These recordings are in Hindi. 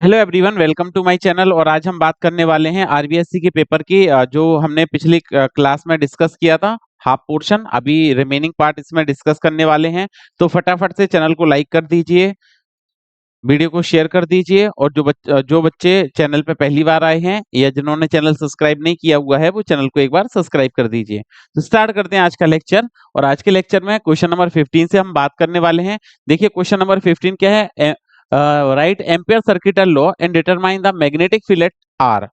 Hello everyone, welcome to my channel. और आज हम बात करने वाले हैं आरबीएससी के पेपर की, जो हमने पिछली क्लास में डिस्कस किया था। हाफ पोर्शन, अभी रिमेनिंग पार्ट इसमें डिस्कस करने वाले हैं। तो फटाफट से चैनल को लाइक कर दीजिए, वीडियो को शेयर कर दीजिए। और जो बच्चे चैनल पे पहली बार आए हैं या जिन्होंने चैनल सब्सक्राइब नहीं किया हुआ है वो चैनल को एक बार सब्सक्राइब कर दीजिए। तो स्टार्ट करते हैं आज का लेक्चर। और आज के लेक्चर में क्वेश्चन नंबर 15 से हम बात करने वाले हैं। देखिए क्वेश्चन नंबर 15 क्या है। Write ampere circuital law and determine the magnetic field at R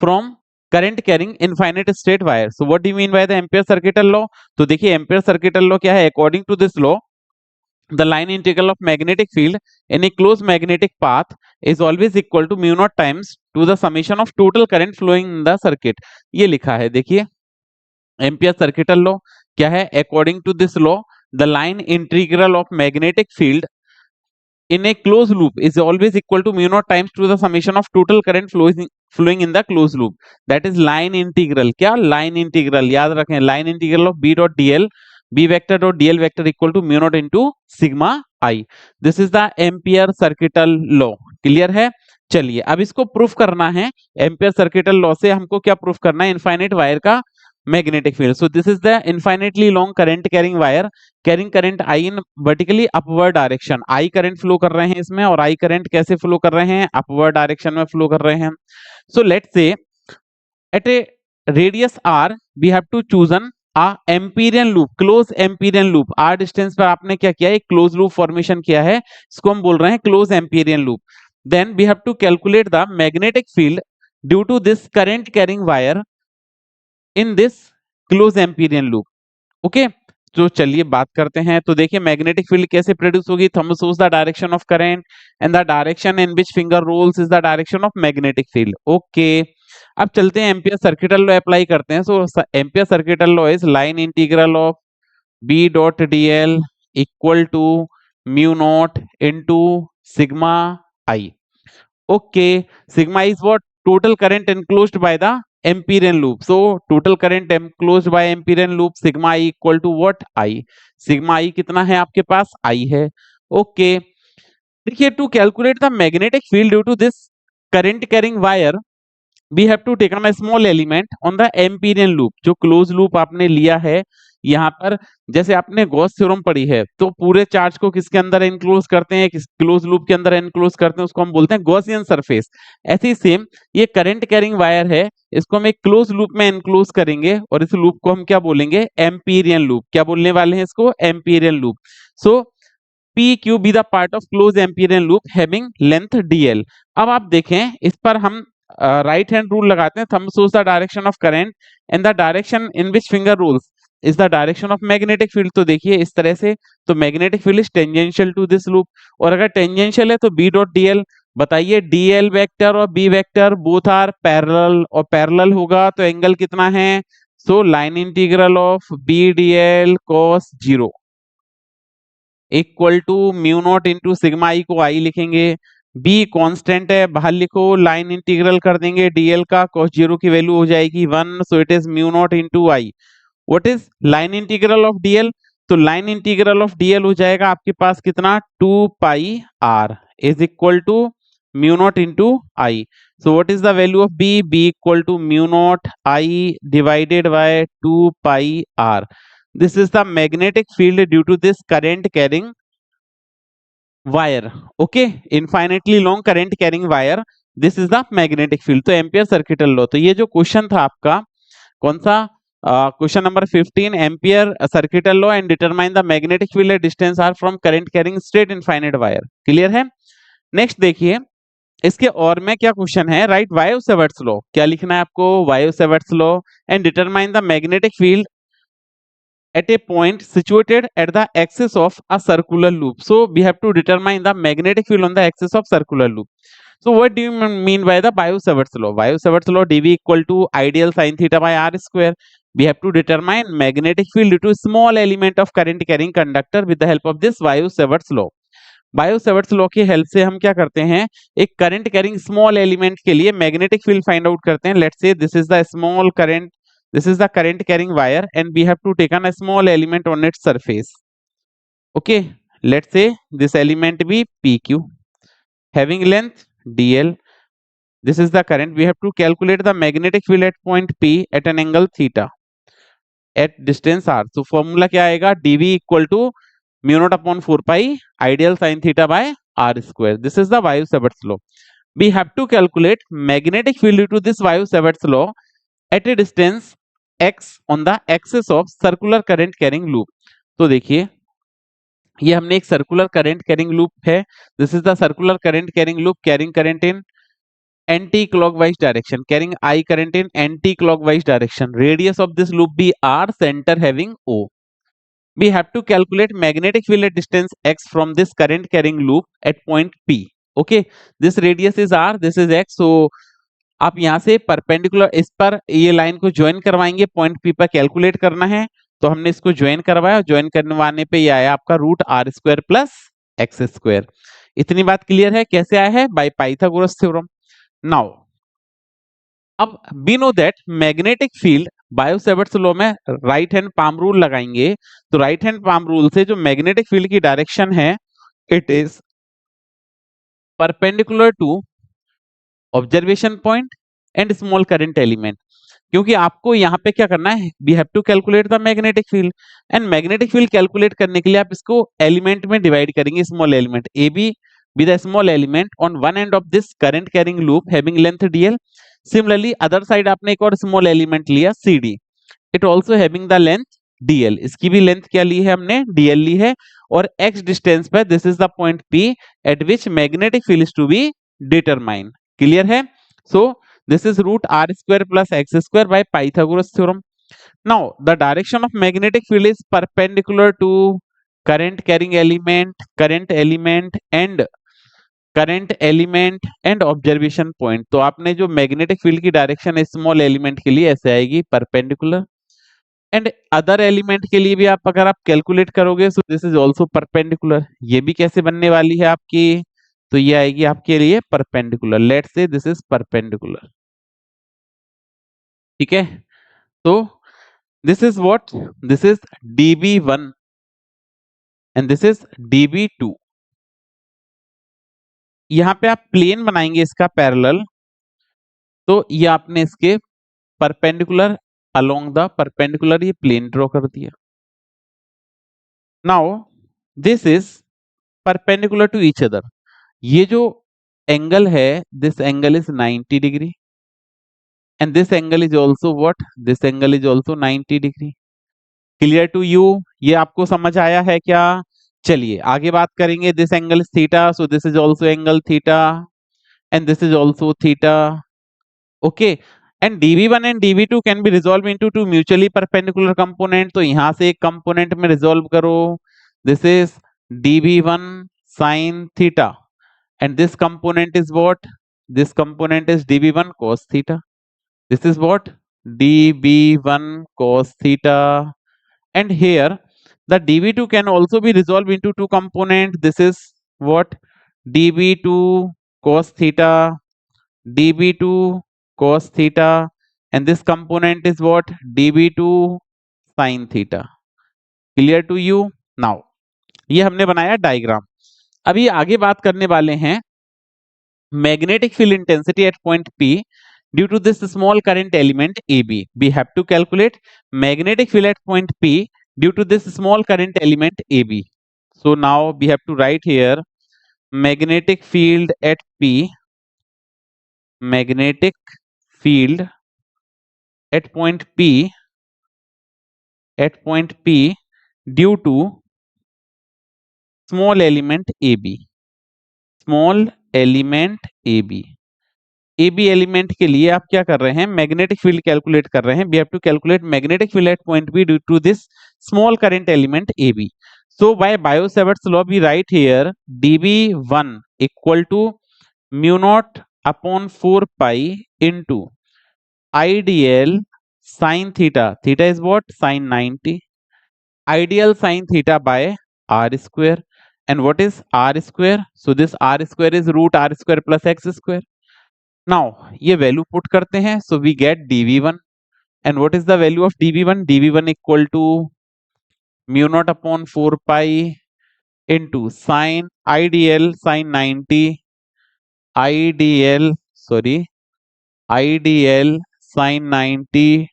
from current carrying infinite state wire. So what do you mean by the ampere circuital law? तो देखिए ampere circuital law क्या है। According to this law, the line integral of magnetic field in a closed magnetic path is always equal to mu naught times to the summation of total current flowing in the circuit. ये लिखा है, देखिए ampere circuital law क्या है। According to this law, the line integral of magnetic field in a closed loop is always equal to mu naught times to the summation of total current flowing in the closed loop. That is line integral. क्या line integral याद रखें, line integral of b dot dl, b vector dot dl vector equal to mu naught into sigma I. This is the ampere circuital law. Clear है। चलिए अब इसको प्रूफ करना है। एम्पियर सर्किटल लॉ से हमको क्या प्रूफ करना है? इनफाइनाइट वायर का magnetic field. So this is the infinitely long current carrying wire carrying current I in vertically upward direction. I current flow कर रहे हैं इसमें, और आई करंट कैसे फ्लो कर रहे हैं? अपवर्ड डायरेक्शन में फ्लो कर रहे हैं। So let's say at a radius R we have to chosen a Amperian loop, close Amperian loop. R distance पर आपने क्या किया? एक क्लोज लूप फॉर्मेशन किया है, इसको हम बोल रहे हैं close Amperian loop. Then we have to calculate the magnetic field due to this current carrying wire in this close Amperian loop. Okay, तो चलिए बात करते हैं। तो देखिए मैग्नेटिक फील्ड कैसे प्रोड्यूस होगी। Thumb shows the direction of current and the direction in which finger rolls is the direction of magnetic field. Okay, अब चलते हैं एम्पियर सर्किटल लॉ अप्लाई करते हैं। So ampere circuital law is line integral of B dot dl equal to mu naught into sigma I. Okay, sigma is what? Total current enclosed by the amperian loop. So total current enclosed by amperian loop sigma I equal to what? I. Sigma I कितना है आपके पास? आई है। ओके, देखिए to calculate the magnetic field due to this current carrying wire we have to take on a small element on the empyrean loop। जो क्लोज लूप आपने लिया है यहाँ पर, जैसे आपने गॉस थ्योरम पढ़ी है, तो पूरे चार्ज को किसके अंदर एनक्लोज करते हैं? किस क्लोज लूप के अंदर एनक्लोज करते हैं, उसको हम बोलते हैं गॉसियन सरफेस। ऐसे ही सेम ये करंट कैरिंग वायर है, इसको हम एक क्लोज लूप में एनक्लोज करेंगे और इस लूप को हम क्या बोलेंगे? Amperian loop. क्या बोलने वाले हैं इसको? Empyrean loop. So PQ be the part of closed Empyrean loop having length dl। अब आप देखें इस पर हम राइट हैंड रूल लगाते हैं। Thumb shows the direction of current and the direction in which finger rolls is the direction of magnetic field। तो देखिए इस तरह से, तो magnetic field is tangential to this loop. और अगर टेंजेंशियल है तो B डॉट dl, बताइए DL वेक्टर और B vector both are parallel, और पैरेलल होगा तो एंगल कितना है? So line integral of B dl cos 0 equal to mu naught into sigma I को आई लिखेंगे। बी कांस्टेंट है, बाहर लिखो, लाइन इंटीग्रल कर देंगे डीएल का, cos 0 की वैल्यू हो जाएगी 1। So it is mu naught into I. What is line integral of dl? तो लाइन इंटीग्रल ऑफ डीएल हो जाएगा आपके पास कितना? 2 pi R is equal to mu naught into I. So what is the value of B? B equal to mu naught I divided by 2 pi R. This is the magnetic field due to this current carrying wire. Okay, infinitely long current carrying wire. This is the magnetic field। तो एम्पियर सर्किटल लॉ। तो ये जो क्वेश्चन था आपका, कौन सा? Question number 15, Ampere circuital law and determine the magnetic field at distance R from current carrying straight infinite wire. Clear है। नेक्स्ट देखिए इसके और में क्या क्वेश्चन है। Write Biot Savart's law. क्या लिखना है आपको? Biot Savart's law and determine the magnetic field at a point situated at the axis of a circular loop। So we have to determine the magnetic field on the axis of circular loop। So what do you mean by the Biot-Savart's law? Biot-Savart's law dV equal to ideal sin theta by r square। We have to determine magnetic field due to small element of current carrying conductor with the help of this Biot-Savart's law। Bio-Savart's law की हेल्प से हम क्या करते हैं? एक करंट कैरिंग स्मॉल एलिमेंट के लिए मैग्नेटिक फील्ड फाइंड आउट करते हैं। Let's say this is the small current, this is the current carrying wire and we have to take on a small element on its surface। Okay, let's say this element be PQ having length dl. This is the current. We have to calculate the magnetic field at point P at an angle theta at distance r. So formula क्या आएगा? dv equal to mu naught upon 4 pi ideal sin theta by r square. This is the Biot-Savart's law. We have to calculate magnetic field due to this Biot-Savart's law at a distance x on the axis of circular current carrying loop. तो देखिए ये हमने एक सर्कुलर करंट कैरिंग लूप है. This is the circular current carrying loop carrying current in anti clockwise direction, carrying I current in anti clockwise direction. Radius of this loop be R, centre having O. We have to calculate magnetic field at distance x from this current carrying loop at point P. Okay, this radius is r, this is x. So आप यहाँ से परपेंडिकुलर इस पर ये लाइन को ज्वाइन करवाएंगे, पॉइंट P पर कैलकुलेट करना है. तो हमने इसको ज्वाइन करवाया, ज्वाइन करवाने पे ये आया आपका root R square plus x square. इतनी बात क्लियर है? कैसे आया है? By Pythagoras theorem. नाउ अब we know that magnetic field Biot Savart's law में राइट हैंड पाम रूल लगाएंगे. तो राइट हैंड पाम रूल से जो मैग्नेटिक फील्ड की डायरेक्शन है, it is perpendicular to observation point and small current element. क्योंकि आपको यहाँ पे क्या करना है? We have to calculate the magnetic field, and magnetic field calculate करने के लिए आप इसको एलिमेंट में डिवाइड करेंगे. Small element A B with a small element on one end of this current carrying loop having length dl. Similarly other side आपने एक और small element लिया cd, it also having the length dl. इसकी भी लेंथ क्या ली है हमने? dl ली है. और x डिस्टेंस पर this is the point p at which magnetic field is to be determined. Clear है? So this is root r square plus x square by Pythagoras theorem. Now the direction of magnetic field is perpendicular to current carrying element, current element and observation point. तो आपने जो मैग्नेटिक फील्ड की डायरेक्शन है स्मॉल एलिमेंट के लिए ऐसे आएगी परपेंडिकुलर, एंड अदर एलिमेंट के लिए भी आप अगर आप कैलकुलेट करोगे सो दिस इज आल्सो परपेंडिकुलर. ये भी कैसे बनने वाली है आपकी? तो ये आएगी आपके लिए perpendicular. Let's say this is perpendicular. ठीक है, तो this is what? This is db1 and this is db2. यहाँ पे आप प्लेन बनाएंगे इसका पैरेलल. तो ये आपने इसके परपेंडिकुलर अलोंग द परपेंडिकुलर ये प्लेन ड्रॉ कर दिया. Now this is perpendicular to each other. ये जो एंगल है this angle is 90 degree and this angle is also what? This angle is also 90 degree. Clear to you? ये आपको समझ आया है क्या? चलिए आगे बात करेंगे. This angle is theta, so this is also angle theta and this is also theta. Okay, and dv1 and dv2 can be resolved into two mutually perpendicular component. तो यहाँ से एक component में resolve करो. This is dv1 sin theta and this component is what? This component is dv1 cos theta. This is what? dv1 cos theta. And here the dv2 can also be resolved into two components. This is what? dv2 cos theta, db2 cos theta, and this component is what? db2 sin theta. Clear to you? Now ये हमने बनाया डायग्राम. अभी आगे बात करने वाले हैं magnetic field intensity at point P due to this small current element AB. We have to calculate magnetic field at point P due to this small current element AB. So now we have to write here magnetic field at P, magnetic field at point P due to small element AB. Small element AB. AB element के लिए आप क्या कर रहे हैं? मैग्नेटिक फील्ड कैलकुलेट कर रहे हैं. We have to calculate magnetic field at point B due to this small current element AB. So by Biot-Savart's law we write here db1 equal to mu naught upon 4 pi into ideal sin theta. Theta is what? Sin 90. Ideal sin theta by r square. And what is r square? So this r square is root r square plus x square. Now ये वैल्यू पुट करते हैं. So we get dv1. And what is the value of dv1? dv1 equal to mu naught upon 4 pi into sin ideal sin 90 IDL sine 90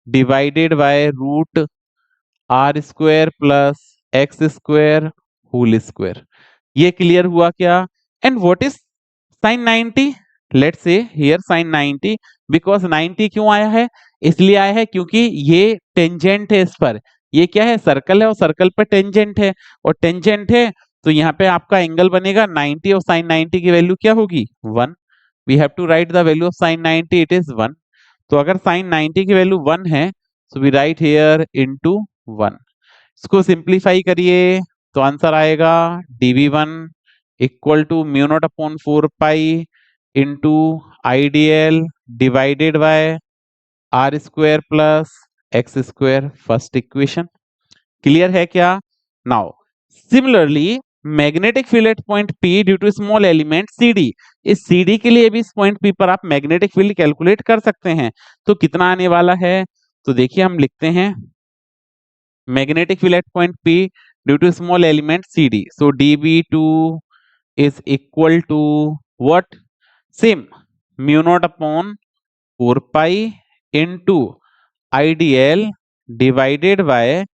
divided by root R square plus x square whole square. ये क्लियर हुआ क्या? And what is sine 90? Let's say here sine 90 because 90 क्यों आया है? इसलिए आया है क्योंकि ये टेंजेंट है इस पर। ये क्या है? सर्कल है और सर्कल पर टेंजेंट है, और टेंजेंट है तो यहाँ पे आपका एंगल बनेगा 90 और साइन 90 की वैल्यू क्या होगी? 1। We have to write the value of sine 90, it is 1। तो अगर साइन 90 की वैल्यू 1 है so we write here into 1। इसको सिंप्लीफाई करिए तो आंसर आएगा dv1 equal to mu naught upon 4 pi into IDL divided by R square plus x square. First equation clear है क्या? Now similarly magnetic field at point P due to small element CD। इस CD के लिए भी इस पॉइंट P पर आप मैग्नेटिक फील्ड कैलकुलेट कर सकते हैं। तो कितना आने वाला है? तो देखिए हम लिखते हैं magnetic field at point P due to small element CD. So dB2 is equal to what? Same mu naught upon 4 pi into IDL divided by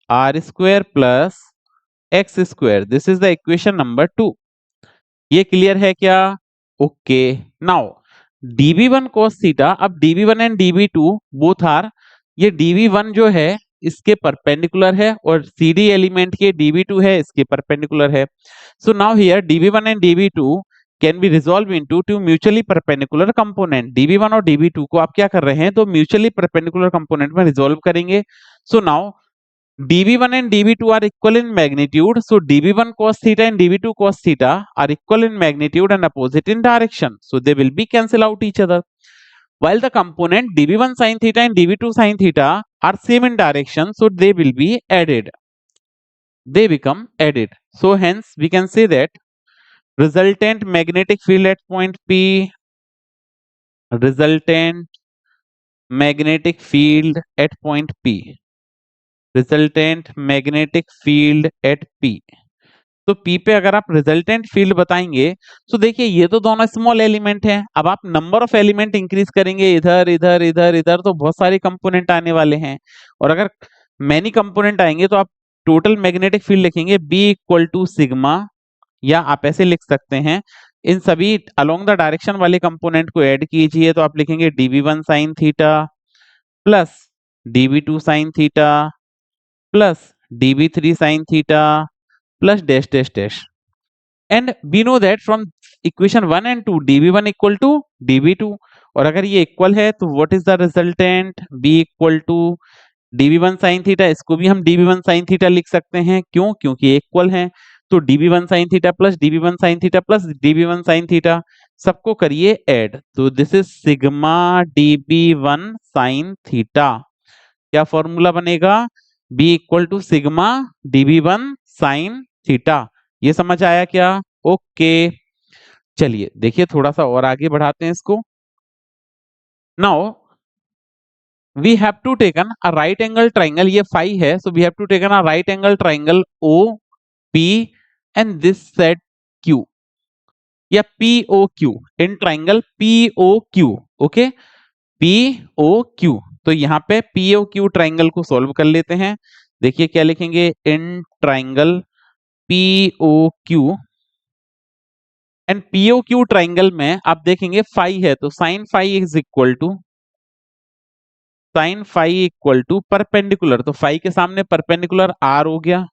R square plus X square. This is the equation number 2. ये क्लियर है क्या? Okay now dB1 cos theta, अब dB1 and dB2 both are, ये dB1 जो है इसके परपेंडिकुलर है और CD एलिमेंट के dB2 है इसके परपेंडिकुलर है। So now here dB1 and dB2 can be resolve into two mutually perpendicular component. dB1 और dB2 को आप क्या कर रहे हैं? तो म्यूचुअली परपेंडिकुलर कंपोनेंट में रिजॉल्व करेंगे। So now dB1 and dB2 are equal in magnitude, so dB1 cos theta and dB2 cos theta are equal in magnitude and opposite in direction, so they will be cancel out each other. While the component dB1 sin theta and dB2 sin theta are same in direction, so they will be added. They become added. So hence we can say that resultant magnetic field at point P, resultant magnetic field at point P, resultant magnetic field at P. तो P पे अगर आप रिजल्टेंट फील्ड बताएंगे तो देखिए ये तो दोनों स्मॉल एलिमेंट हैं, अब आप नंबर ऑफ एलिमेंट इंक्रीज करेंगे इधर इधर इधर इधर तो बहुत सारे कंपोनेंट आने वाले हैं, और अगर मैनी कंपोनेंट आएंगे तो आप टोटल मैग्नेटिक फील्ड लिखेंगे B इक्वल टू सिग्मा, या आप ऐसे लिख सकते हैं इन सभी अलोंग द डायरेक्शन वाले कंपोनेंट को ऐड कीजिए तो आप लिखेंगे dB1 sine theta plus dB2 sine theta plus dB3 sine theta plus dash dash dash, and we know that from equation 1 and 2 dB1 equal to dB2, और अगर ये इक्वल है तो what is the resultant? B equal to dB1 sin theta, इसको भी हम dB1 sin थीटा लिख सकते हैं, क्यों? क्योंकि इक्वल है। तो dB1 sin theta plus dB1 sin theta plus dB1 sin theta सबको करिए ऐड, तो this is sigma dB1 sin theta. क्या फॉर्मूला बनेगा? B equal to sigma dB1 sin theta. ये समझ आया क्या? ओके चलिए देखिए थोड़ा सा और आगे बढ़ाते हैं इसको। Now we have to taken a right angle triangle, ये फाई है, so we have to taken a right angle triangle O P and this set Q, या PO Q, in triangle PO Q. Okay PO Q, तो यहाँ पे पीओ क्यू ट्राइंगल को सॉल्व कर लेते हैं। देखिए क्या लिखेंगे? In triangle POQ, and POQ triangle में आप देखेंगे फाई है तो sine phi is equal to sine phi equal to perpendicular, तो फाई के सामने परपेंडिकुलर R हो गया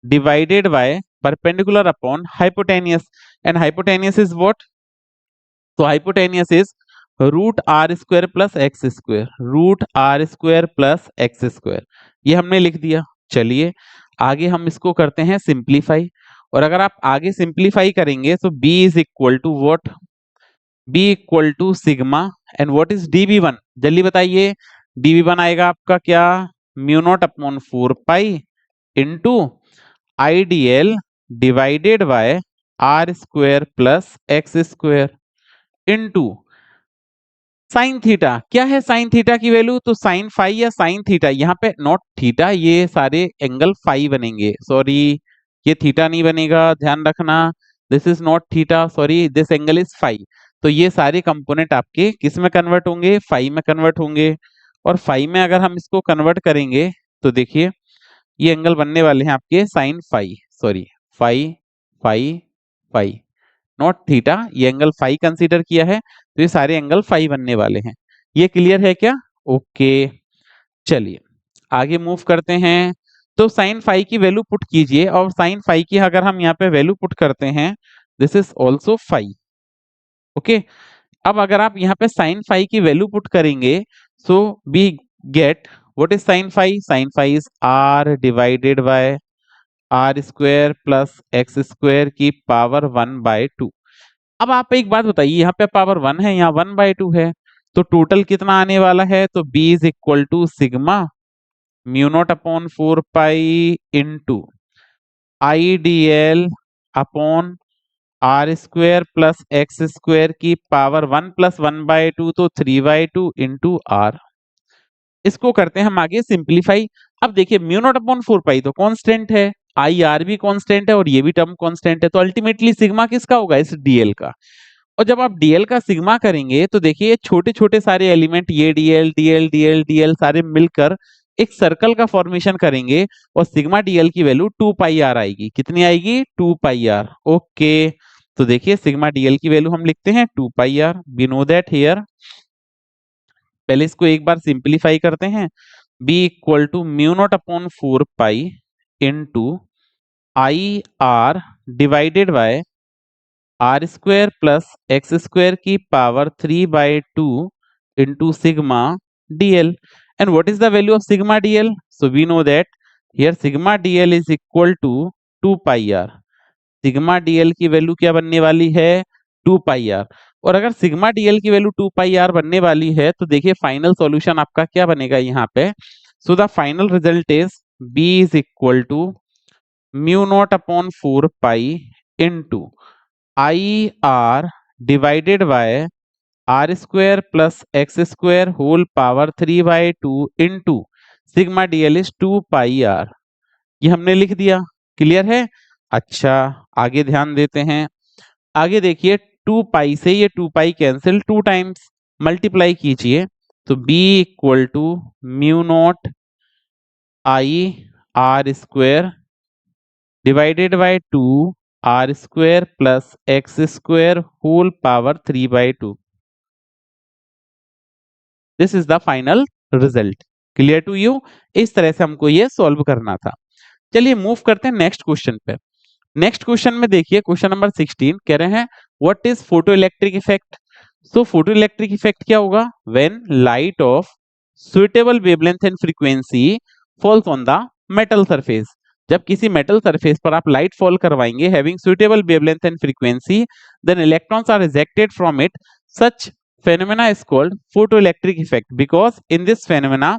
divided by perpendicular upon hypotenuse, and hypotenuse is what? तो hypotenuse is root R square plus x square, root R square plus x square, ये हमने लिख दिया। चलिए आगे हम इसको करते हैं सिंप्लीफाई, और अगर आप आगे सिंप्लीफाई करेंगे तो B is equal to what? B equal to sigma, and what is dB1? जल्दी बताइए। dB1 आएगा आपका क्या? Mu naught upon 4 pi into IDL divided by R square plus x square into sine theta. क्या है साइन थीटा की वैल्यू? तो साइन फाई या साइन थीटा, यहाँ पे नॉट थीटा, ये सारे एंगल फाई बनेंगे, सॉरी ये थीटा नहीं बनेगा, ध्यान रखना, this is not theta, sorry this angle is phi. तो ये सारे कंपोनेंट आपके किस में कन्वर्ट होंगे, फाई में कन्वर्ट होंगे। और फाई में अगर हम इसको कन्वर्ट करेंगे तो देखिए ये एंगल बनने वाले हैं आपके sine phi, sorry phi phi phi, not theta, ये एंगल फाई कंसीडर किया है तो ये सारे एंगल फाई बनने वाले हैं। ये क्लियर है क्या? ओके, चलिए आगे मूव करते हैं। तो साइन फाई की वैल्यू पुट कीजिए और साइन फाई की अगर हम यहाँ पे वैल्यू पुट करते हैं, this is also phi. Okay, अब अगर आप यहाँ पे साइन फाई की वैल्यू पुट करेंगे so we get what is sine phi, sine phi is R divided by R square plus x square की पावर 1/2। अब आप एक बात बताइए, यहाँ पे पावर 1 है, यहाँ 1/2 है, तो टोटल कितना आने वाला है? तो b is equal to sigma mu naught upon 4 pi into I D L upon R square plus x square की पावर 1 प्लस 1/2 तो 3/2 इंटू आर। इसको करते हैं हम आगे सिंप्लीफाई। अब देखिए म्यू नॉट अपॉन 4 पाई तो कांस्टेंट है, आई आर भी कांस्टेंट है और ये भी टर्म कांस्टेंट है, तो अल्टीमेटली सिग्मा किसका होगा? इस डीएल का। और जब आप डीएल का सिग्मा करेंगे तो देखिए छोटे छोटे सारे एलिमेंट ये डीएल डीएल डीएल डीएल सारे मिलकर एक सर्कल का फॉर्मेशन करेंगे और सिग्मा डीएल की वैल्यू 2 पाई आर आएगी। कितनी आएगी? 2 पाई आर। ओके, तो देखिए सिग्मा डीएल की वैल्यू हम लिखते हैं 2 pi R, we know that here. पहले इसको एक बार सिंप्लीफाई करते हैं, b equal to mu naught upon 4 pi into I R divided by R square plus x square की power 3/2 into sigma dl. And what is the value of sigma dl? So we know that here sigma DL is equal to 2 pi R. Sigma dl की वैल्यू क्या बनने वाली है? 2 पाई आर। और अगर सिग्मा डीएल की वैल्यू 2 पाई आर बनने वाली है तो देखिए फाइनल सॉल्यूशन आपका क्या बनेगा यहाँ पे? So the final result is b is equal to mu naught upon 4 pi into I R divided by R square plus x square whole power 3/2 into sigma DL is 2 pi R. ये हमने लिख दिया, क्लियर है? अच्छा, आगे ध्यान देते हैं। आगे देखिए 2 पाई से ये 2 पाई कैंसिल, 2 टाइम्स मल्टीप्लाई कीजिए तो b equal to mu naught I R square divided by 2 R square plus x square whole power 3/2। This is the final result. Clear to you? इस तरह से हमको ये सॉल्व करना था। चलिए मूव करते हैं नेक्स्ट क्वेश्चन पे। नेक्स्ट क्वेश्चन में देखिए क्वेश्चन नंबर 16 कह रहे हैं what is photo electric effect. So photo electric effect क्या होगा? When light of suitable wavelength and frequency falls on the metal surface. जब किसी मेटल सरफेस पर आप लाइट फॉल करवाएंगे having suitable wavelength and frequency then electrons are rejected from it. Such phenomena is called photoelectric effect because in this phenomena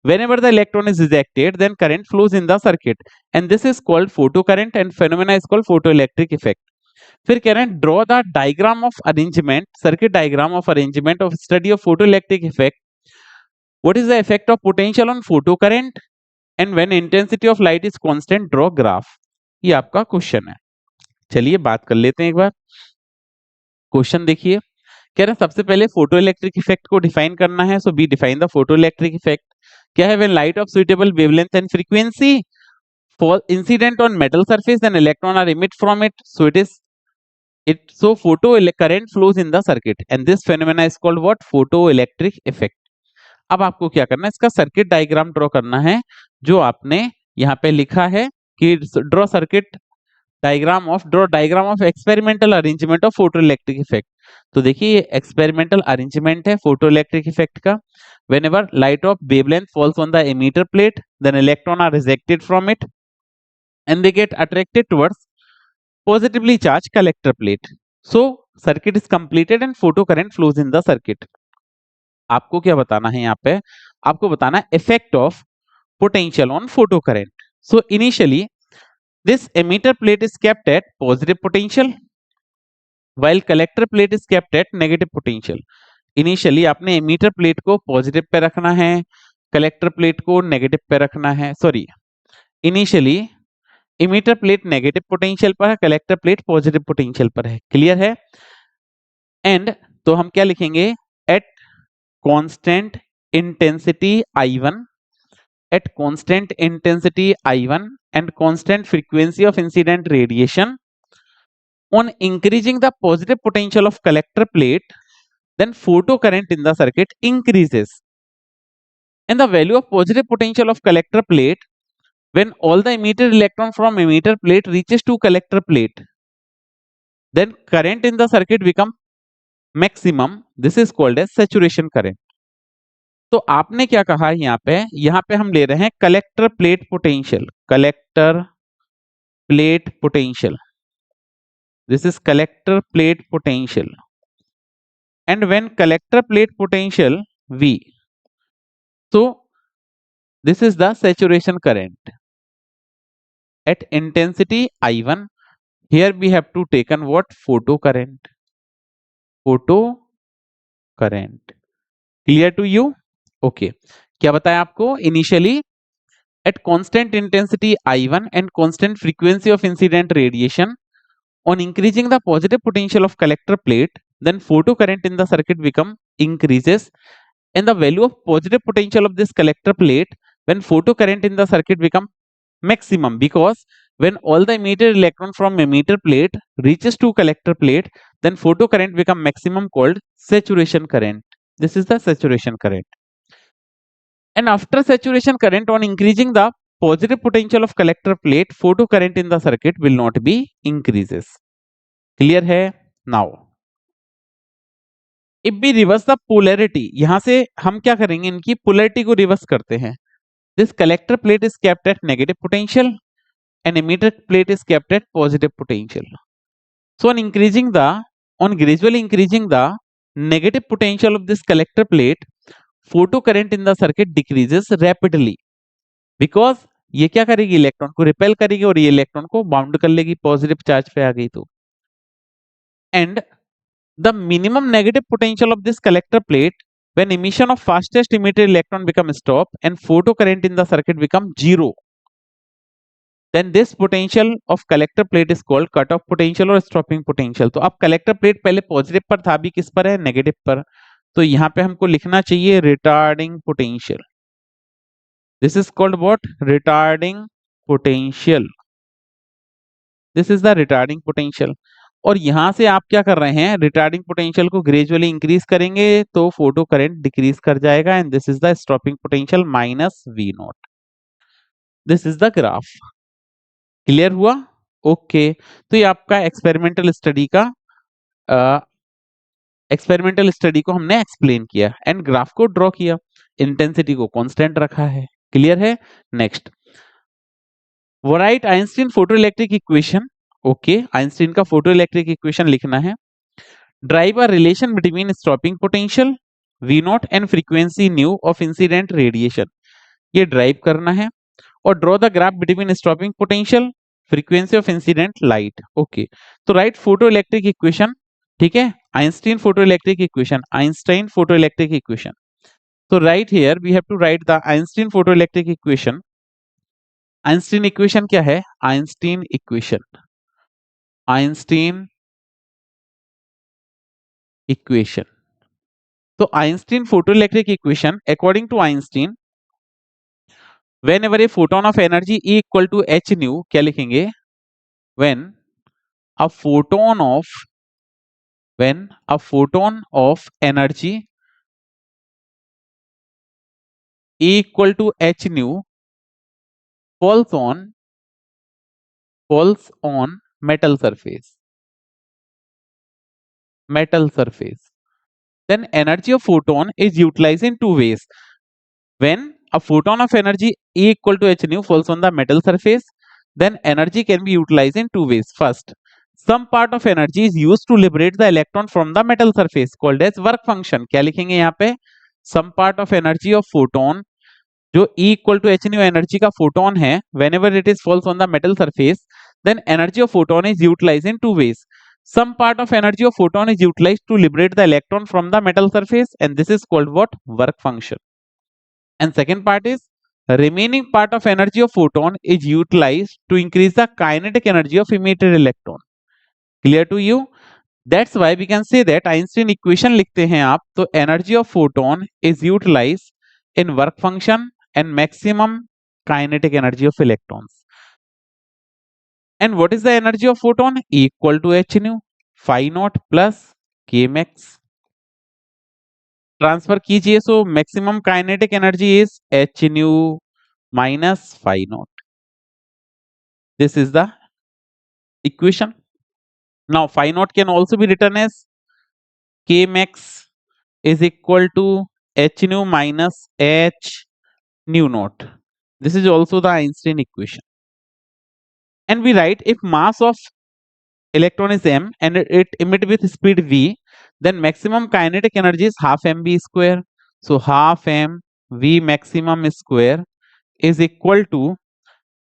whenever the electron is ejected then current flows in the circuit and this is called photocurrent and phenomena is called photoelectric effect. फिर कह रहे हैं draw the diagram of arrangement, circuit diagram of arrangement of study of photoelectric effect. What is the effect of potential on photocurrent and when intensity of light is constant draw graph. ये आपका क्वेश्चन है। चलिए बात कर लेते हैं एक बार। क्वेश्चन देखिए, कह रहे हैं सबसे पहले फोटो इलेक्ट्रिक इफेक्ट को डिफाइन करना है। So be define the photo electric effect. क्या है? When light of suitable wavelength and frequency fall incident on metal surface then electron are emit from it so it is it so photo current flows in the circuit and this phenomena is called what? Photo electric effect. अब आपको क्या करना है? इसका सर्किट डायग्राम ड्रॉ करना है जो आपने यहाँ पे लिखा है कि draw circuit diagram of experimental arrangement of photo electric effect. तो देखिए ये एक्सपेरिमेंटल अरेंजमेंट है फोटो इलेक्ट्रिक इफेक्ट का। whenever light of wavelength falls on the emitter plate then electron are rejected from it and they get attracted towards positively charged collector plate. So circuit is completed and photo current flows in the circuit. आपको क्या बताना है यहाँ पे? आपको बताना है effect of potential on photo current. So initially this emitter plate is kept at positive potential while collector plate is kept at negative potential. Initially आपने एमीटर प्लेट को पॉजिटिव पे रखना है, कलेक्टर प्लेट को नेगेटिव पे रखना है। Sorry, initially emitter plate negative potential पर है, कलेक्टर प्लेट पॉजिटिव पोटेंशियल पर है। क्लियर है? एंड तो हम क्या लिखेंगे, at constant intensity I1, at constant intensity I1 and constant frequency of incident radiation, on increasing the positive potential of collector plate, then photocurrent in the circuit increases. And the value of positive potential of collector plate when all the emitted electron from emitter plate reaches to collector plate, then current in the circuit become maximum. This is called as saturation current. तो आपने क्या कहा है यहाँ पे हम ले रहे हैं collector plate potential, collector plate potential. This is collector plate potential. And when collector plate potential V, so this is the saturation current at intensity I1. Here we have to taken what? Photo current. Photo current. Clear to you? Okay. क्या बताया आपको? Initially at constant intensity I1 and constant frequency of incident radiation, on increasing the positive potential of collector plate, then photocurrent in the circuit become increases, and the value of positive potential of this collector plate when photocurrent in the circuit become maximum, because when all the emitted electron from emitter plate reaches to collector plate, then photocurrent become maximum, called saturation current. This is the saturation current. And after saturation current, on increasing the positive potential of collector plate, photocurrent in the circuit will not be increases. Clear है? Now if we reverse the polarity, यहां से हम क्या करेंगे, इनकी पोलैरिटी को रिवर्स करते हैं. This collector plate is kept at negative potential and emitter plate is kept at positive potential. So on gradually increasing the negative potential of this collector plate, photocurrent in the circuit decreases rapidly, because ये क्या करेगी, इलेक्ट्रॉन को रिपेल करेगी और ये इलेक्ट्रॉन को बाउंड कर लेगी, पॉजिटिव चार्ज पे आ गई तो. And the minimum negative potential of this collector plate when emission of fastest emitted electron become stop and photocurrent in the circuit become zero, then this potential of collector plate is called cutoff potential or stopping potential. तो अब collector plate पहले पॉजिटिव पर था, अभी किस पर है, नेगेटिव पर. तो यहाँ पे हमको लिखना चाहिए retarding potential. This is called what? Retarding potential. This is the retarding potential. और यहां से आप क्या कर रहे हैं, रिटार्डिंग पोटेंशियल को ग्रेजुअली इंक्रीज करेंगे तो फोटो करंट डिक्रीज कर जाएगा, and this is the stopping potential minus V naught. This is the graph. Clear हुआ? ओके. तो ये आपका एक्सपेरिमेंटल स्टडी को हमने एक्सप्लेन किया एंड ग्राफ को ड्रॉ किया, इंटेंसिटी को कांस्टेंट रखा है. क्लियर है? Next, right Einstein photoelectric equation. Okay, Einstein का फोटोइलेक्ट्रिक इक्वेशन लिखना है. Derive a relation between stopping potential V naught and frequency nu of incident radiation. ये ड्राइव करना है. और draw the graph between stopping potential, frequency of incident light. Okay, तो राइट फोटोइलेक्ट्रिक इक्वेशन. ठीक है, Einstein photoelectric equation, Einstein photoelectric equation. तो write here we have to write the Einstein photoelectric equation. Einstein equation क्या है? Einstein equation, Einstein equation. तो Einstein photoelectric equation, according to Einstein, whenever a photon of energy E equal to h nu, क्या लिखेंगे? when a photon of energy E equal to h nu falls on metal surface, then energy of photon is utilized in two ways. When a photon of energy E equal to h nu falls on the metal surface, then energy can be utilized in two ways. First, some part of energy is used to liberate the electron from the metal surface, called as work function. क्या लिखेंगे यहाँ पे? Some part of energy of photon, जो E equal to h nu energy का फोटोन है, whenever it is falls on the metal surface, then energy of photon is utilized in two ways. Some part of energy of photon is utilized to liberate the electron from the metal surface, and this is called what? Work function. And second part is remaining part of energy of photon is utilized to increase the kinetic energy of emitted electron. Clear to you? That's why we can say that Einstein equation लिखते हैं आप तो energy of photon is utilized in work function and maximum kinetic energy of electrons. And what is the energy of photon? Equal to h nu phi naught plus k max. Transfer कीजिए so maximum kinetic energy is h nu minus phi naught. This is the equation. Now phi naught can also be written as k max is equal to h nu minus h nu naught. This is also the Einstein equation. And we write if mass of electron is m and it emit with speed v, then maximum kinetic energy is half mv square. So half m v maximum square is equal to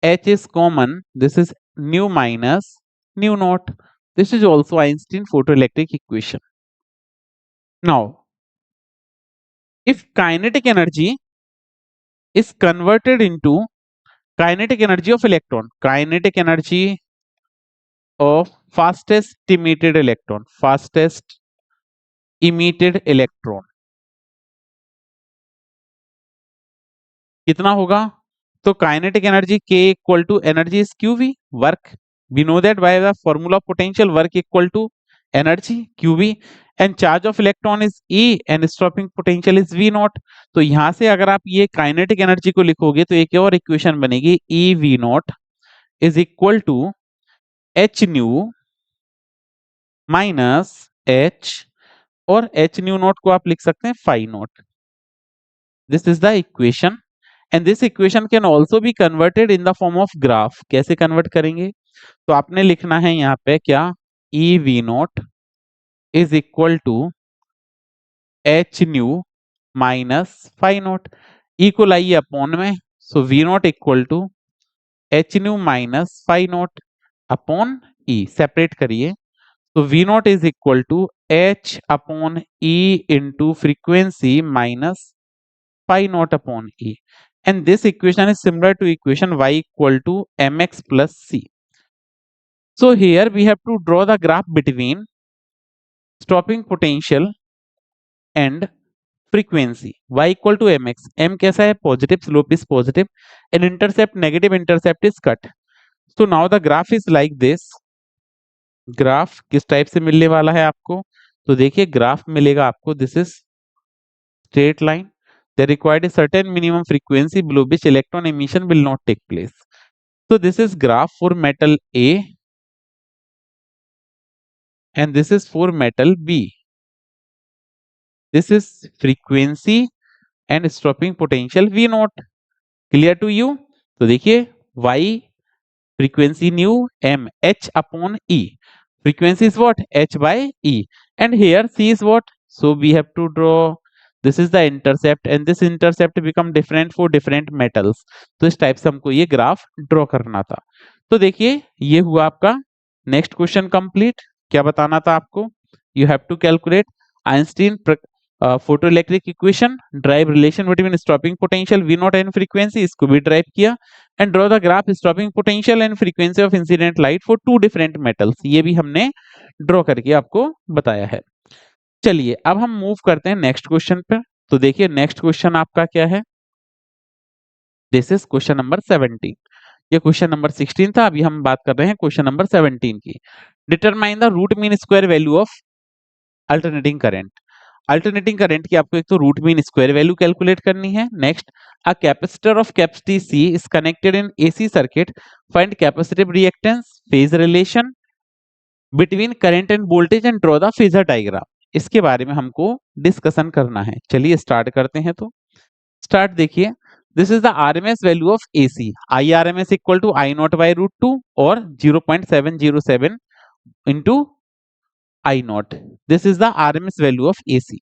h is common. This is nu minus nu naught. This is also Einstein photoelectric equation. Now, if kinetic energy is converted into kinetic energy of electron, kinetic energy of fastest emitted electron, fastest emitted electron कितना होगा? तो kinetic energy K equal to energy is QV, work. We know that by the formula of potential, work equal to energy QV, and charge of electron is E and stopping potential is V naught. तो यहां से अगर आप ये kinetic energy को लिखोगे तो एक और इक्वेशन बनेगी E V naught is equal to h nu minus h, और h nu naught को आप लिख सकते हैं phi naught. This is the equation. And this equation can also be converted in the form of graph. कैसे कन्वर्ट करेंगे? तो आपने लिखना है यहाँ पे क्या? E V naught is equal to h nu minus phi naught. E को लाइए अपॉन में, so V naught equal to h nu minus phi naught upon E. Separate करिए, तो V naught is equal to h upon E into frequency minus phi naught upon E. And this equation is similar to equation y equal to mx plus c. So here we have to draw the graph between stopping potential and frequency. Y equal to mx. M कैसा है? Positive, slope is positive, and intercept negative, intercept is cut. So now the graph is like this. Graph किस टाइप से मिलने वाला है आपको? तो देखिए ग्राफ मिलेगा आपको, this is straight line. They required a certain minimum frequency below which electron emission will not take place. So this is graph for metal A and this is for metal B. This is frequency and stopping potential V naught. Clear to you? तो देखिए Y frequency nu M H upon E. Frequency is what? H by E. And here C is what? So we have to draw. This is the intercept and this intercept become different for different metals. तो इस टाइप से हमको ये ग्राफ ड्रॉ करना था. तो देखिए ये हुआ आपका नेक्स्ट क्वेश्चन कंप्लीट. क्या बताना था आपको? You have to calculate Einstein photoelectric equation, derive relation between stopping potential V naught and frequency, इसको भी ड्राइव किया, and draw the graph stopping potential and frequency of incident light for two different metals. ये भी हमने ड्रॉ करके आपको बताया है. चलिए अब हम मूव करते हैं नेक्स्ट क्वेश्चन पर. तो देखिए नेक्स्ट क्वेश्चन आपका क्या है? This is question number 17. ये क्वेश्चन नंबर 16 था, अभी हम बात कर रहे हैं क्वेश्चन नंबर 17 की. Determine the root mean square value of alternating current. Alternating current की आपको एक तो root mean square value calculate करनी है. Next, a capacitor of capacity C is connected in AC circuit. Find capacitive reactance, phase relation between current and voltage and draw the phasor diagram. इसके बारे में हमको डिस्कशन करना है. चलिए स्टार्ट करते हैं. तो स्टार्ट देखिए, this is the RMS value of AC. IRMS equal to I naught by root 2 और 0.707 into I naught. This is the RMS value of AC.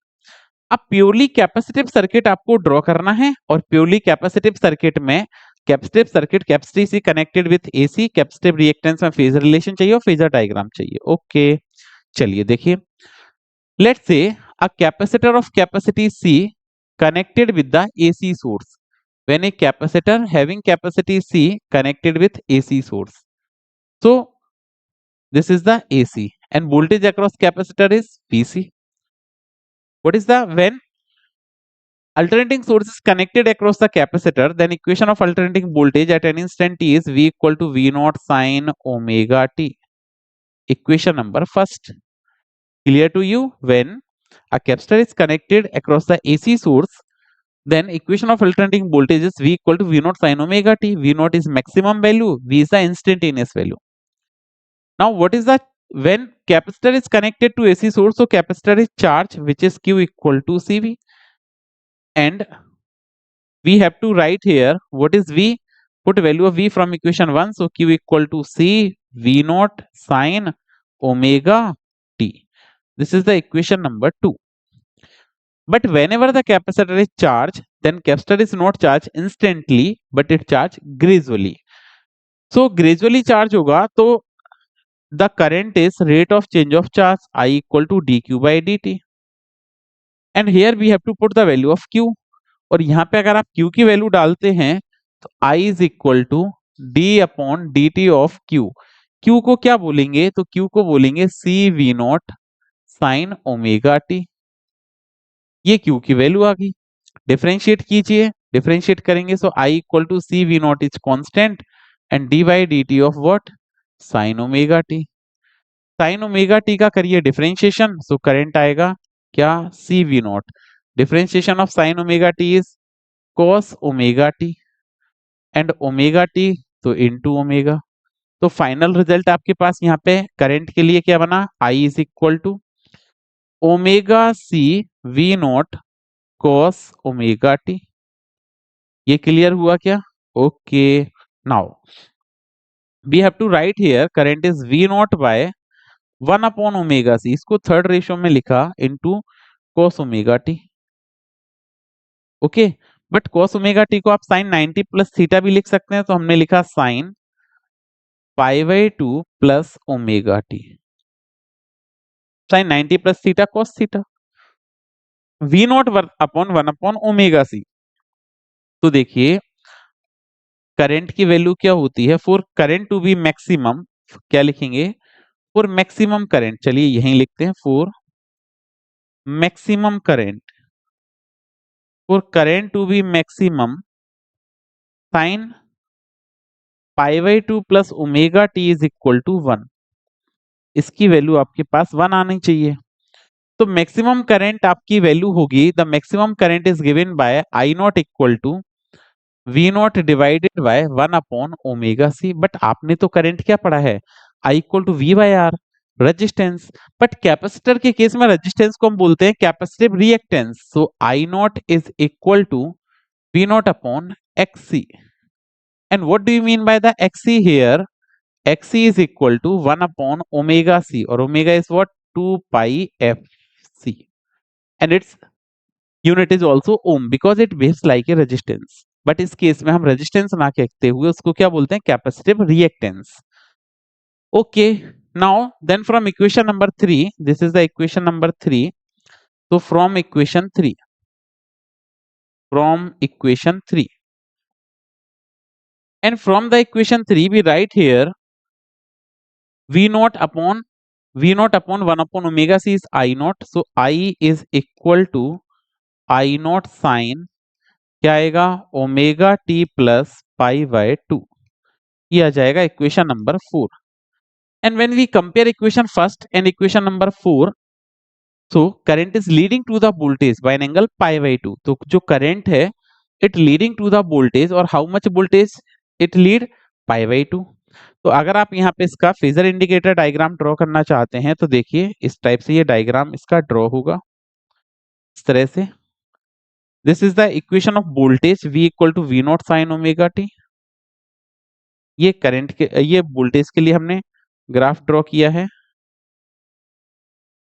अब प्योरली कैपेसिटिव सर्किट आपको ड्रॉ करना है और प्योरली कैपेसिटिव सर्किट में कैपेसिटिव सर्किट कैपेसिटी से connected with AC, capacitive reactance में फेजर रिलेशन चाहिए और फेजर डायग्राम चाहिए. ओके चलिए देखिए, let's say a capacitor of capacity C connected with the AC source. when a capacitor having capacity C connected with AC source. So this is the AC and voltage across capacitor is VC. What is the when alternating source is connected across the capacitor, then equation of alternating voltage at an instant t is V equal to V naught sine omega t. Equation number first. Clear to you? When a capacitor is connected across the AC source, then equation of alternating voltage is V equal to V naught sine omega t. V naught is maximum value, V is the instantaneous value. Now what is the when capacitor is connected to AC source, so capacitor is charged, which is Q equal to CV, and we have to write here what is V. Put value of V from equation 1, so Q equal to C V naught sine omega t. This is the equation number 2. But whenever the capacitor is charged, then capacitor is not charged instantly, but it charged gradually. So gradually charge होगा तो the current is rate of change of charge I equal to dq by dt. And here we have to put the value of q. और यहाँ पे अगर आप q की वैल्यू डालते हैं तो I is equal to d upon dt of q. q को क्या बोलेंगे? तो q को बोलेंगे c v naught sine omega t. ये q की वैल्यू आ गई. डिफरेंशिएट कीजिए. डिफरेंशिएट करेंगे so I equal to C V naught is constant and d by d t of what sine omega t. Sine omega t का करिए डिफरेंशिएशन, सो करंट आएगा क्या C V naught. Differentiation of sine omega t is cos omega t and omega t तो इनटू ओमेगा. तो फाइनल रिजल्ट आपके पास यहाँ पे करंट के लिए क्या बना? I is equal to omega C V naught cos omega t. ये क्लियर हुआ क्या? Okay. Now we have to write here current is V naught by 1 upon omega C. इसको थर्ड रेशियो में लिखा into cos omega t. Okay. But cos omega t को आप sin 90 प्लस थीटा भी लिख सकते हैं, तो हमने लिखा sin pi by 2 plus omega t. sin 90 plus theta cos theta. V naught upon 1 upon omega C. तो देखिए करंट की वैल्यू क्या होती है? For current to be maximum क्या लिखेंगे? फॉर मैक्सिमम करंट, चलिए यहीं लिखते हैं for maximum current. For current to be maximum sine pi by 2 plus omega t is equal to 1. इसकी वैल्यू आपके पास 1 आनी चाहिए. तो मैक्सिमम करंट आपकी वैल्यू होगी, the maximum current is given by I naught equal to V naught divided by 1 upon omega C. But आपने तो करंट क्या पढ़ा है? I equal to V by R, resistance. But capacitor के केस में रेजिस्टेंस को हम बोलते हैं capacitive reactance. So I naught is equal to V naught upon XC. And what do you mean by the XC here? XC is equal to 1 upon omega C, और omega is what 2 pi f C, and its unit is also ohm because it behaves like a resistance. But इस केस में हम रेजिस्टेंस ना कहते हुए उसको क्या बोलते हैं? Capacitive reactance. Okay. Now then from equation number 3, this is the equation number 3. तो from equation 3, and from the equation 3 we write here v naught upon 1 upon omega c is I naught. So I is equal to I naught sin क्या आएगा? Omega t plus pi by 2. ये आ जाएगा equation number 4. And when we compare equation first and equation number 4, so current is leading to the voltage by an angle pi by 2. तो जो करंट है it leading to the voltage, और how much voltage it lead? Pi by 2. तो अगर आप यहाँ पे इसका फेजर इंडिकेटर डायग्राम ड्रॉ करना चाहते हैं तो देखिए इस टाइप से ये डायग्राम इसका ड्रॉ होगा इस तरह से. This is the equation of voltage V equal to V naught sine omega t. ये करंट के, ये वोल्टेज के लिए हमने ग्राफ ड्रॉ किया है.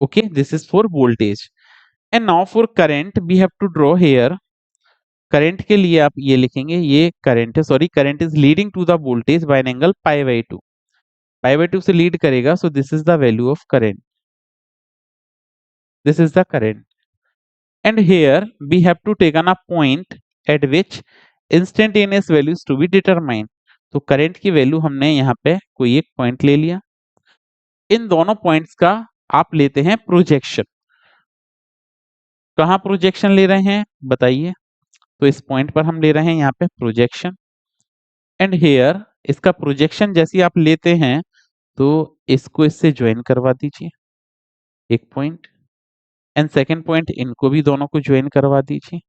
Okay, this is for voltage. And now for current we have to draw here. Current के लिए आप ये लिखेंगे, ये करंट है, sorry, current is leading to the voltage by an angle pi by 2. Pi by 2 से लीड करेगा, so this is the value of current. This is the current. And here we have to take on a point at which instantaneous values to be determine. तो करंट की वैल्यू हमने यहाँ पे कोई एक पॉइंट ले लिया, इन दोनों पॉइंट्स का आप लेते हैं प्रोजेक्शन। कहाँ प्रोजेक्शन ले रहे हैं बताइए? तो इस पॉइंट पर हम ले रहे हैं यहाँ पे प्रोजेक्शन, एंड हेयर इसका प्रोजेक्शन जैसे आप लेते हैं तो इसको इससे ज्वाइन करवा दीजिए एक पॉइंट, एंड सेकेंड पॉइंट इनको भी दोनों को ज्वाइन करवा दीजिए।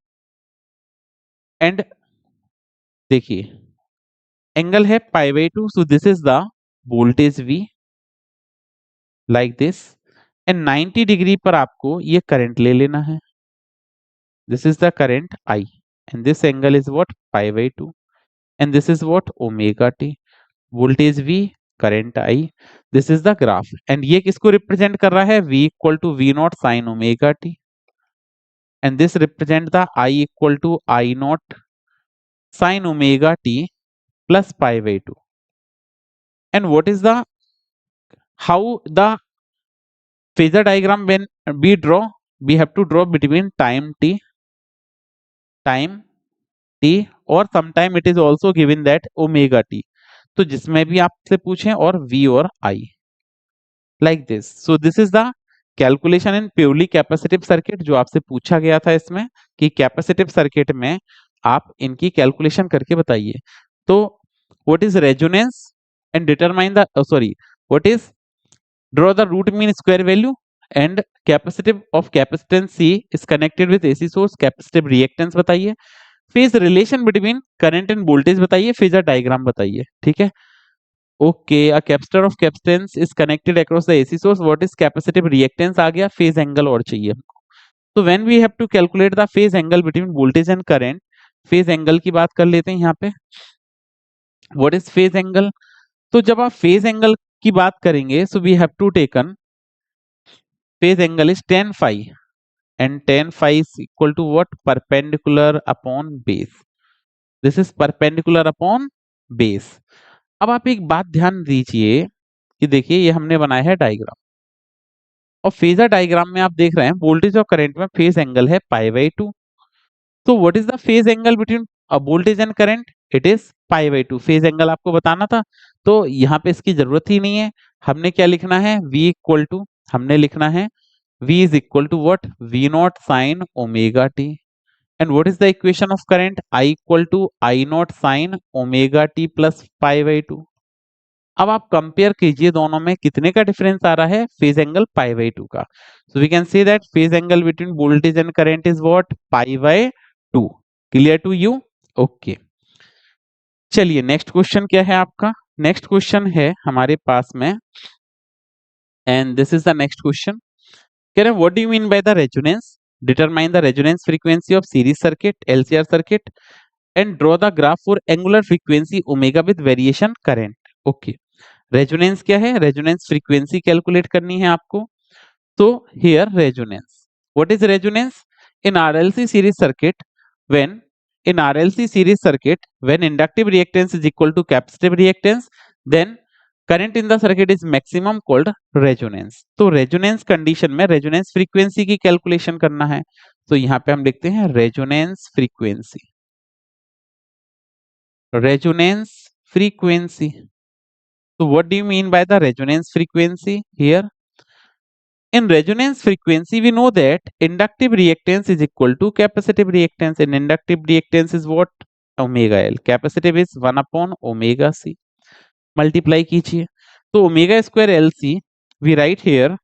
एंड देखिए एंगल है π/2, so this is the voltage V like this, and 90 degree पर आपको ये करंट ले लेना है। This is the current I and this angle is what π/2, and this is what omega t, voltage V, current I, this is the graph. And ये किसको रिप्रेजेंट कर रहा है? V equal to V0 sine omega t, and this represent the I equal to I0 sign omega t plus π/2। And what is the how the phasor diagram when we draw, we have to draw between time t or sometime it is also given that omega t, तो जिसमें भी आपसे पूछें, और v और I like this। so this is the calculation in purely capacitive circuit जो आपसे पूछा गया था इसमें कि कैपेसिटिव सर्किट में आप इनकी कैलकुलेशन करके बताइए। तो what is resonance and determine the what is draw the root mean square value, and capacitive of capacitance C is connected with AC source, capacitive reactance बताइए, phase relation between current and voltage बताइए, फेजर डायग्राम बताइए। ठीक है, okay. A capacitor of capacitance is connected across the AC source, what is capacitive reactance आ गया, फेज एंगल और चाहिए हमको। तो when we have to calculate the phase angle between voltage and current, phase angle की बात कर लेते हैं यहाँ पे। What is phase angle? तो जब आप फेज एंगल की बात करेंगे, so we have to taken phase angle is tan phi, and tan phi is equal to what? Perpendicular upon base. This is perpendicular upon base. अब आप एक बात ध्यान दीजिए कि देखिए ये हमने बनाया है डायग्राम, और फेजर डायग्राम में आप देख रहे हैं वोल्टेज और करंट में फेज एंगल है π/2। तो what is the phase angle between voltage and current? It is π/2। Phase angle आपको बताना था, तो यहाँ पे इसकी जरूरत ही नहीं है। हमने क्या लिखना है? v इक्वल टू, हमने लिखना है V is equal to what? V0 sin omega t. And what is the equation of current? I equal to I0 sin omega t plus π/2. अब आप कंपेयर कीजिए दोनों में कितने का डिफरेंस आ रहा है? फेज एंगल π/2 का। So we can say that phase angle between voltage and current is what? π/2. Clear to you? Okay. चलिए नेक्स्ट क्वेश्चन क्या है आपका? नेक्स्ट क्वेश्चन है हमारे पास में, and this is the next question. कह रहे हैं what do you mean by the resonance? Determine the resonance frequency of series circuit, LCR circuit, and draw the graph for angular frequency omega with variation current. Okay, resonance क्या है? रेजोनेंस फ्रीक्वेंसी कैलकुलेट करनी है आपको। तो here resonance, what is resonance? In RLC series circuit, when in RLC series circuit, when inductive reactance is equal to capacitive reactance, then current in the circuit is maximum called resonance. तो रेजोनेंस कंडीशन में रेजोनेंस फ्रीक्वेंसी की कैलकुलेशन करना है, तो यहां पे हम लिखते हैं रेजोनेंस फ्रीक्वेंसी, रेजोनेंस फ्रीक्वेंसी। तो what do you mean by the resonance frequency? Here in resonance frequency we know that inductive reactance is equal to capacitive reactance, and inductive reactance is what? Omega L, capacitive is 1 upon omega C। Multiply कीजिए, तो omega square L C we write here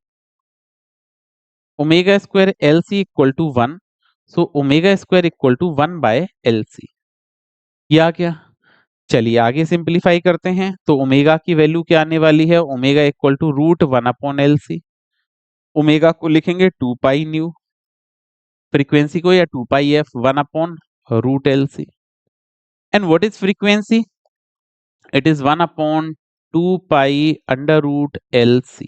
omega square L C equal to 1, so omega square equal to 1 by L C. ये आ गया। चलिए आगे सिंप्लीफाई करते हैं, तो ओमेगा की वैल्यू क्या आने वाली है? Omega equal to root 1 upon L C. Omega को लिखेंगे 2 पाई न्यू, फ्रीक्वेंसी को या 2 pi F 1 upon root L C. And what is frequency? it is 1 upon 2 pi under root LC.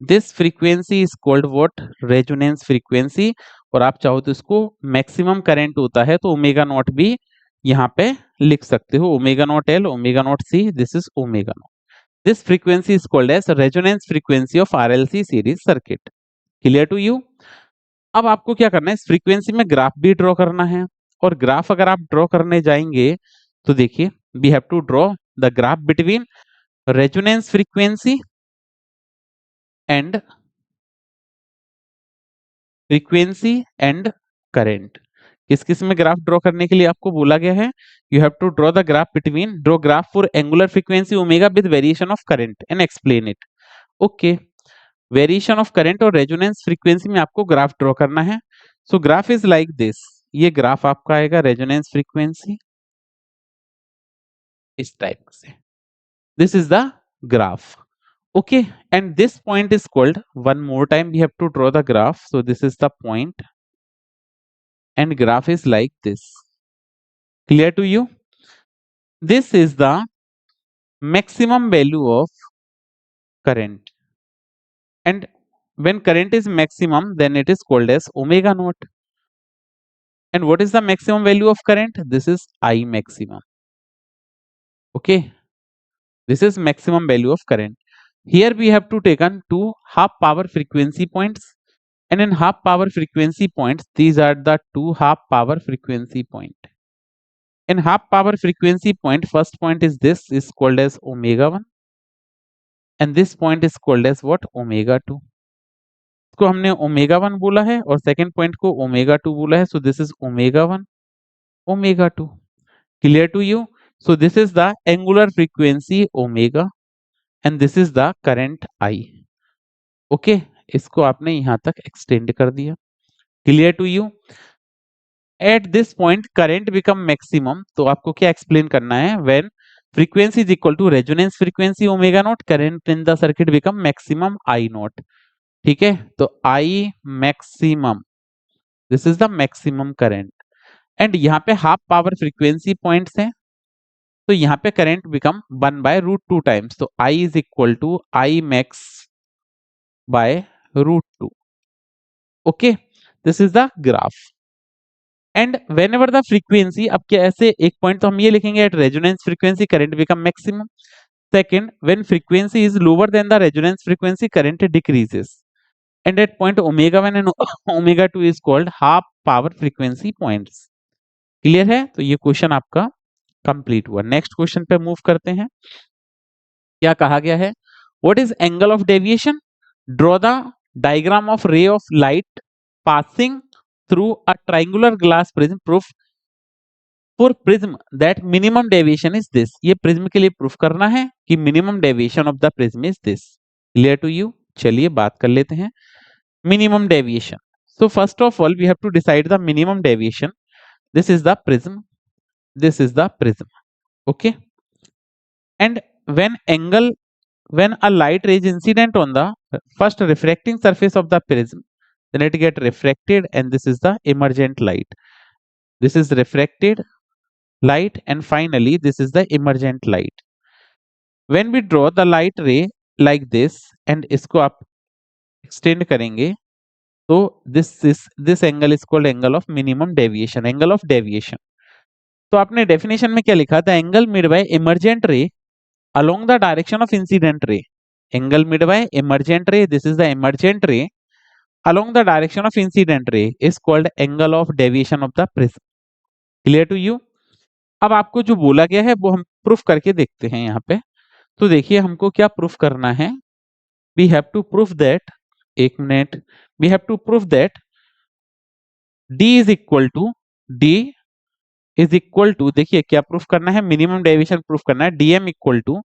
This frequency is called what? Resonance frequency। और आप चाहो तो इसको मैक्सिमम करंट होता है तो ओमेगा नॉट भी यहाँ पे लिख सकते हो, omega naught L, omega naught C, this is omega naught. This frequency is called as resonance frequency of RLC series circuit. Clear to you? अब आपको क्या करना है? इस फ्रीक्वेंसी में ग्राफ भी ड्रॉ करना है, और ग्राफ अगर आप ड्रॉ करने जाएंगे तो देखिए we have to draw the graph between resonance frequency and current. किस किस में ग्राफ ड्रॉ करने के लिए आपको बोला गया है? You have to draw the graph between draw graph for angular frequency omega with variation of current and explain it. Okay, variation of current और रेजोनेंस फ्रीक्वेंसी में आपको ग्राफ ड्रॉ करना है। So graph is like this, ये ग्राफ आपका आएगा रेजोनेंस फ्रीक्वेंसी इस टाइप से, this is the graph. Okay, and this point is called, one more time we have to draw the graph. So this is the point and graph is like this. Clear to you? This is the maximum value of current, and when current is maximum then it is called as omega naught. And what is the maximum value of current? This is I maximum. Okay, this is maximum value of current. Here we have to take on two half power frequency points, and in half power frequency points these are the two half power frequency point. In half power frequency point, first point is this, is called as omega 1, and this point is called as what? Omega 2. इसको हमने ओमेगा 1 बोला है और सेकंड पॉइंट को ओमेगा 2 बोला है. So this is omega 1, omega 2. Clear to you? So this is the angular frequency omega and this is the current I. Okay, इसको आपने यहां तक एक्सटेंड कर दिया. Clear to you? At this point current become maximum, तो आपको क्या एक्सप्लेन करना है? When frequency is equal to resonance frequency omega naught, current in the circuit become maximum I naught. ठीक है, तो I maximum, this is the maximum current, and यहाँ पे हाफ पावर फ्रीक्वेंसी पॉइंट्स हैं, तो यहाँ पे करंट बिकम 1/√2 टाइम्स, तो I is equal to I max by √2. Okay, this is the graph. And whenever the frequency, अब क्या ऐसे एक पॉइंट तो हम ये लिखेंगे at resonance frequency current become maximum. Second, when frequency is lower than the resonance frequency current decreases, and at point omega 1 and omega 2 is called half power frequency points. Clear है? तो ये क्वेश्चन आपका कंप्लीट हुआ. नेक्स्ट क्वेश्चन पे मूव करते हैं. क्या कहा गया है? What is angle of deviation? Draw the diagram of ray of light passing through a triangular glass prism. Proof for prism that minimum deviation is this. ये prism के लिए प्रूफ करना है कि minimum deviation of the prism is this. Clear to you? चलिए बात कर लेते हैं minimum deviation. So first of all we have to decide the minimum deviation. This is the prism, this is the prism. Okay, and when a light ray is incident on the first refracting surface of the prism, then it get refracted, and this is the emergent light. This is refracted light, and finally this is the emergent light. When we draw the light ray like this and इसको आप extend करेंगे, तो this angle is called angle of minimum deviation, angle of deviation. तो आपने definition में क्या लिखा था? Angle made by emergent ray along the direction of incident ray. Angle made by emergent ray, this is the emergent ray, along the direction of incident ray is called angle of deviation of the prism. Clear to you? अब आपको जो बोला गया है वो हम प्रूफ करके देखते हैं यहाँ पे. तो देखिए हमको क्या प्रूफ करना है? We have to proof that, एक मिनट, we have to proof that d is equal to, देखिए क्या प्रूफ करना है? मिनिमम डेविएशन प्रूफ करना है. dm equal to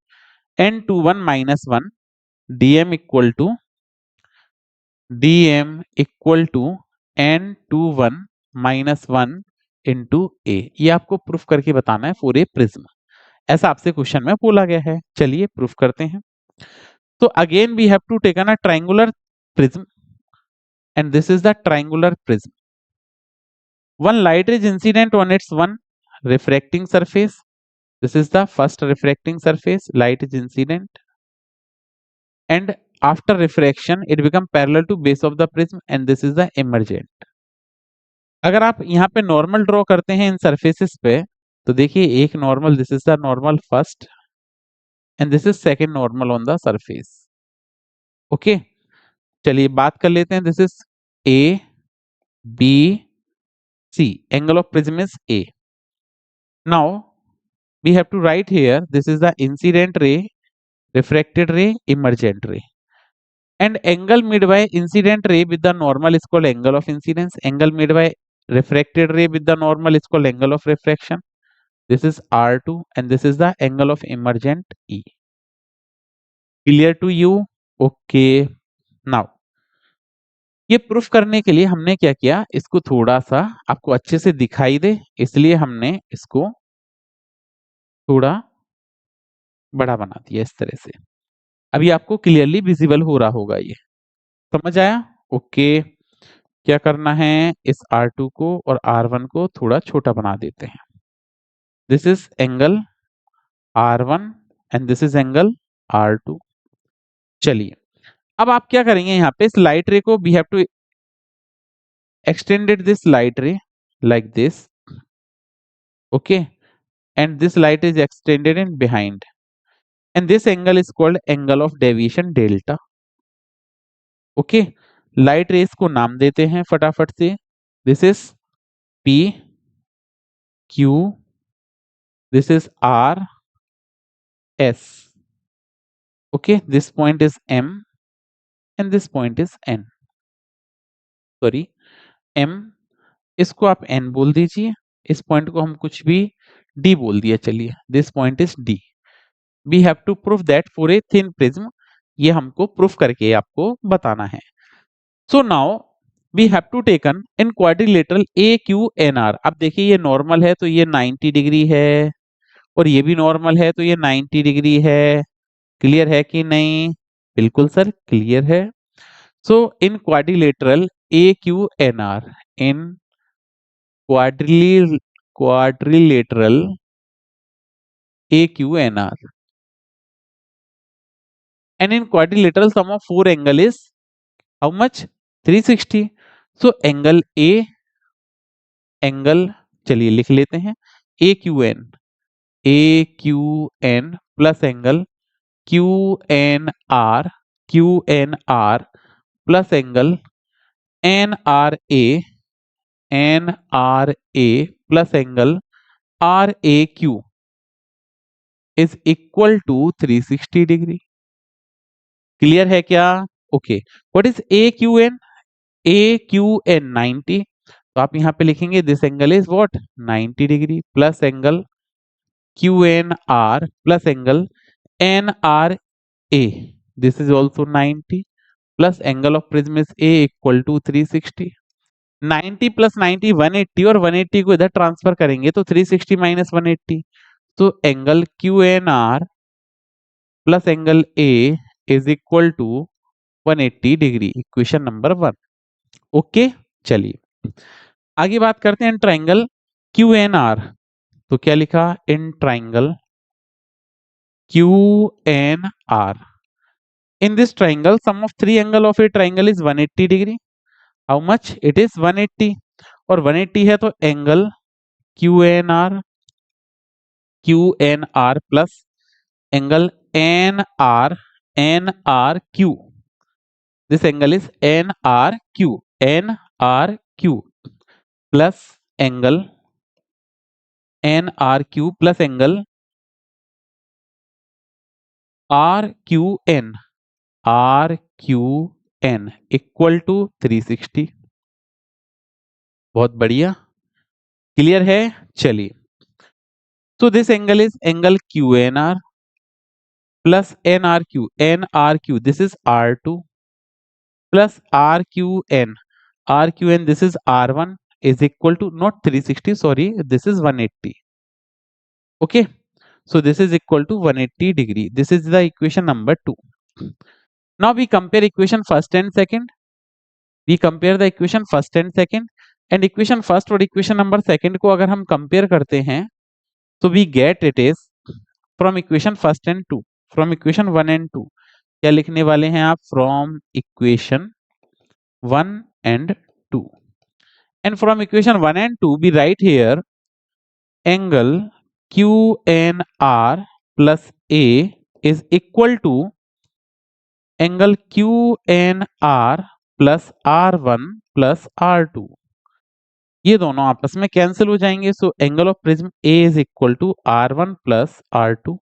n21 minus 1, dm equal to n21 minus 1 इंटू ए. ये आपको प्रूफ करके बताना है फॉर ए प्रिज्म. ऐसा आपसे क्वेश्चन में बोला गया है. चलिए प्रूफ करते हैं. तो again we have to taken a triangular prism, and this is the triangular prism. One light is incident on its one refracting surface. This is the first refracting surface. Light is incident, and after refraction it become parallel to base of the prism, and this is the emergent. अगर आप यहाँ पे नॉर्मल ड्रॉ करते हैं इन सरफेसेस पे, तो देखिए एक normal, this is the normal first, and this is second normal on the surface. Okay, चलिए बात कर लेते हैं. This is A, B, C. Angle of prism is A. Now we have to write here, this is the incident ray, refracted ray, emergent ray. And angle made by incident ray with the normal is called angle of incidence. Angle made by refracted ray with the normal is called angle of refraction. This is R2 and this is the angle of emergent E. Clear to you? Okay. Now ये प्रूफ करने के लिए हमने क्या किया, इसको थोड़ा सा आपको अच्छे से दिखाई दे इसलिए हमने इसको थोड़ा बड़ा बना दिया इस तरह से। अभी आपको क्लियरली विजिबल हो रहा होगा, ये समझ आया? ओके। क्या करना है, इस R2 को और R1 को थोड़ा छोटा बना देते हैं। This is angle R1 and this is angle R2। चलिए अब आप क्या करेंगे, यहाँ पे इस लाइट रे को we have to extended this light ray like this, okay, and this light is extended in behind, and this angle is called angle of deviation delta, okay। Light rays को नाम देते हैं फटाफट से, this is P Q, this is R S, okay, this point is M and this point is N, sorry M, इसको आप N बोल दीजिए, इस पॉइंट को हम कुछ भी D बोल दिया, चलिए this point is D। We have to prove that for a thin prism, ये हमको प्रूफ करके आपको बताना है। So now we have to taken in quadrilateral A Q N R. अब देखिए ये नॉर्मल है तो ये 90 डिग्री है और ये भी नॉर्मल है तो ये 90 डिग्री है। क्लियर है कि नहीं? बिल्कुल सर क्लियर है। So in quadrilateral A Q N R, in quadrilateral A Q N R, and in quadrilateral sum of four angle is how much? 360। so angle A, angle चलिए लिख लेते हैं AQN, AQN plus angle QNR, QNR plus angle NRA, NRA plus angle RAQ is equal to 360 degree. Clear है क्या? Okay. What is A Q N? A Q N 90, तो आप यहां पे लिखेंगे this angle is what 90 degree plus angle Q N R plus angle N R A, this is also 90 plus angle of prism is a equal to 360। 90 plus 90 180 और 180 को इधर ट्रांसफर करेंगे तो 360 माइनस 180, तो angle Q N R plus angle A is equal to 180 degree, equation number 1। Okay चलिए आगे बात करते हैं ट्राइंगल क्यू एन आर। तो क्या लिखा in triangle Q N R, in this triangle sum of three angle of a triangle is 180 degree. How much? It is 180 और 180 है तो angle Q N R, Q N R plus angle N R, N R Q, this angle is NRQ, NRQ plus angle NRQ plus angle RQN, RQN equal to 360। बहुत बढ़िया, क्लियर है? चलिए so this angle is angle QNR plus NRQ, NRQ this is R2 plus RQN, RQN this is R1 is equal to not 360, sorry, this is 180. Okay, so this is equal to 180 degree. This is the equation number 2. Now we compare equation first and second. We compare the equation first and second, and equation first और equation number second को अगर हम compare करते हैं तो we get it is from equation first and 2, from equation 1 and 2। क्या लिखने वाले हैं आप? From equation 1 and 2, and from equation 1 and 2 we write here angle QNR plus A is equal to angle QNR plus R1 plus R2। ये दोनों आपस में कैंसिल हो जाएंगे। So angle of prism A is equal to R1 plus R2,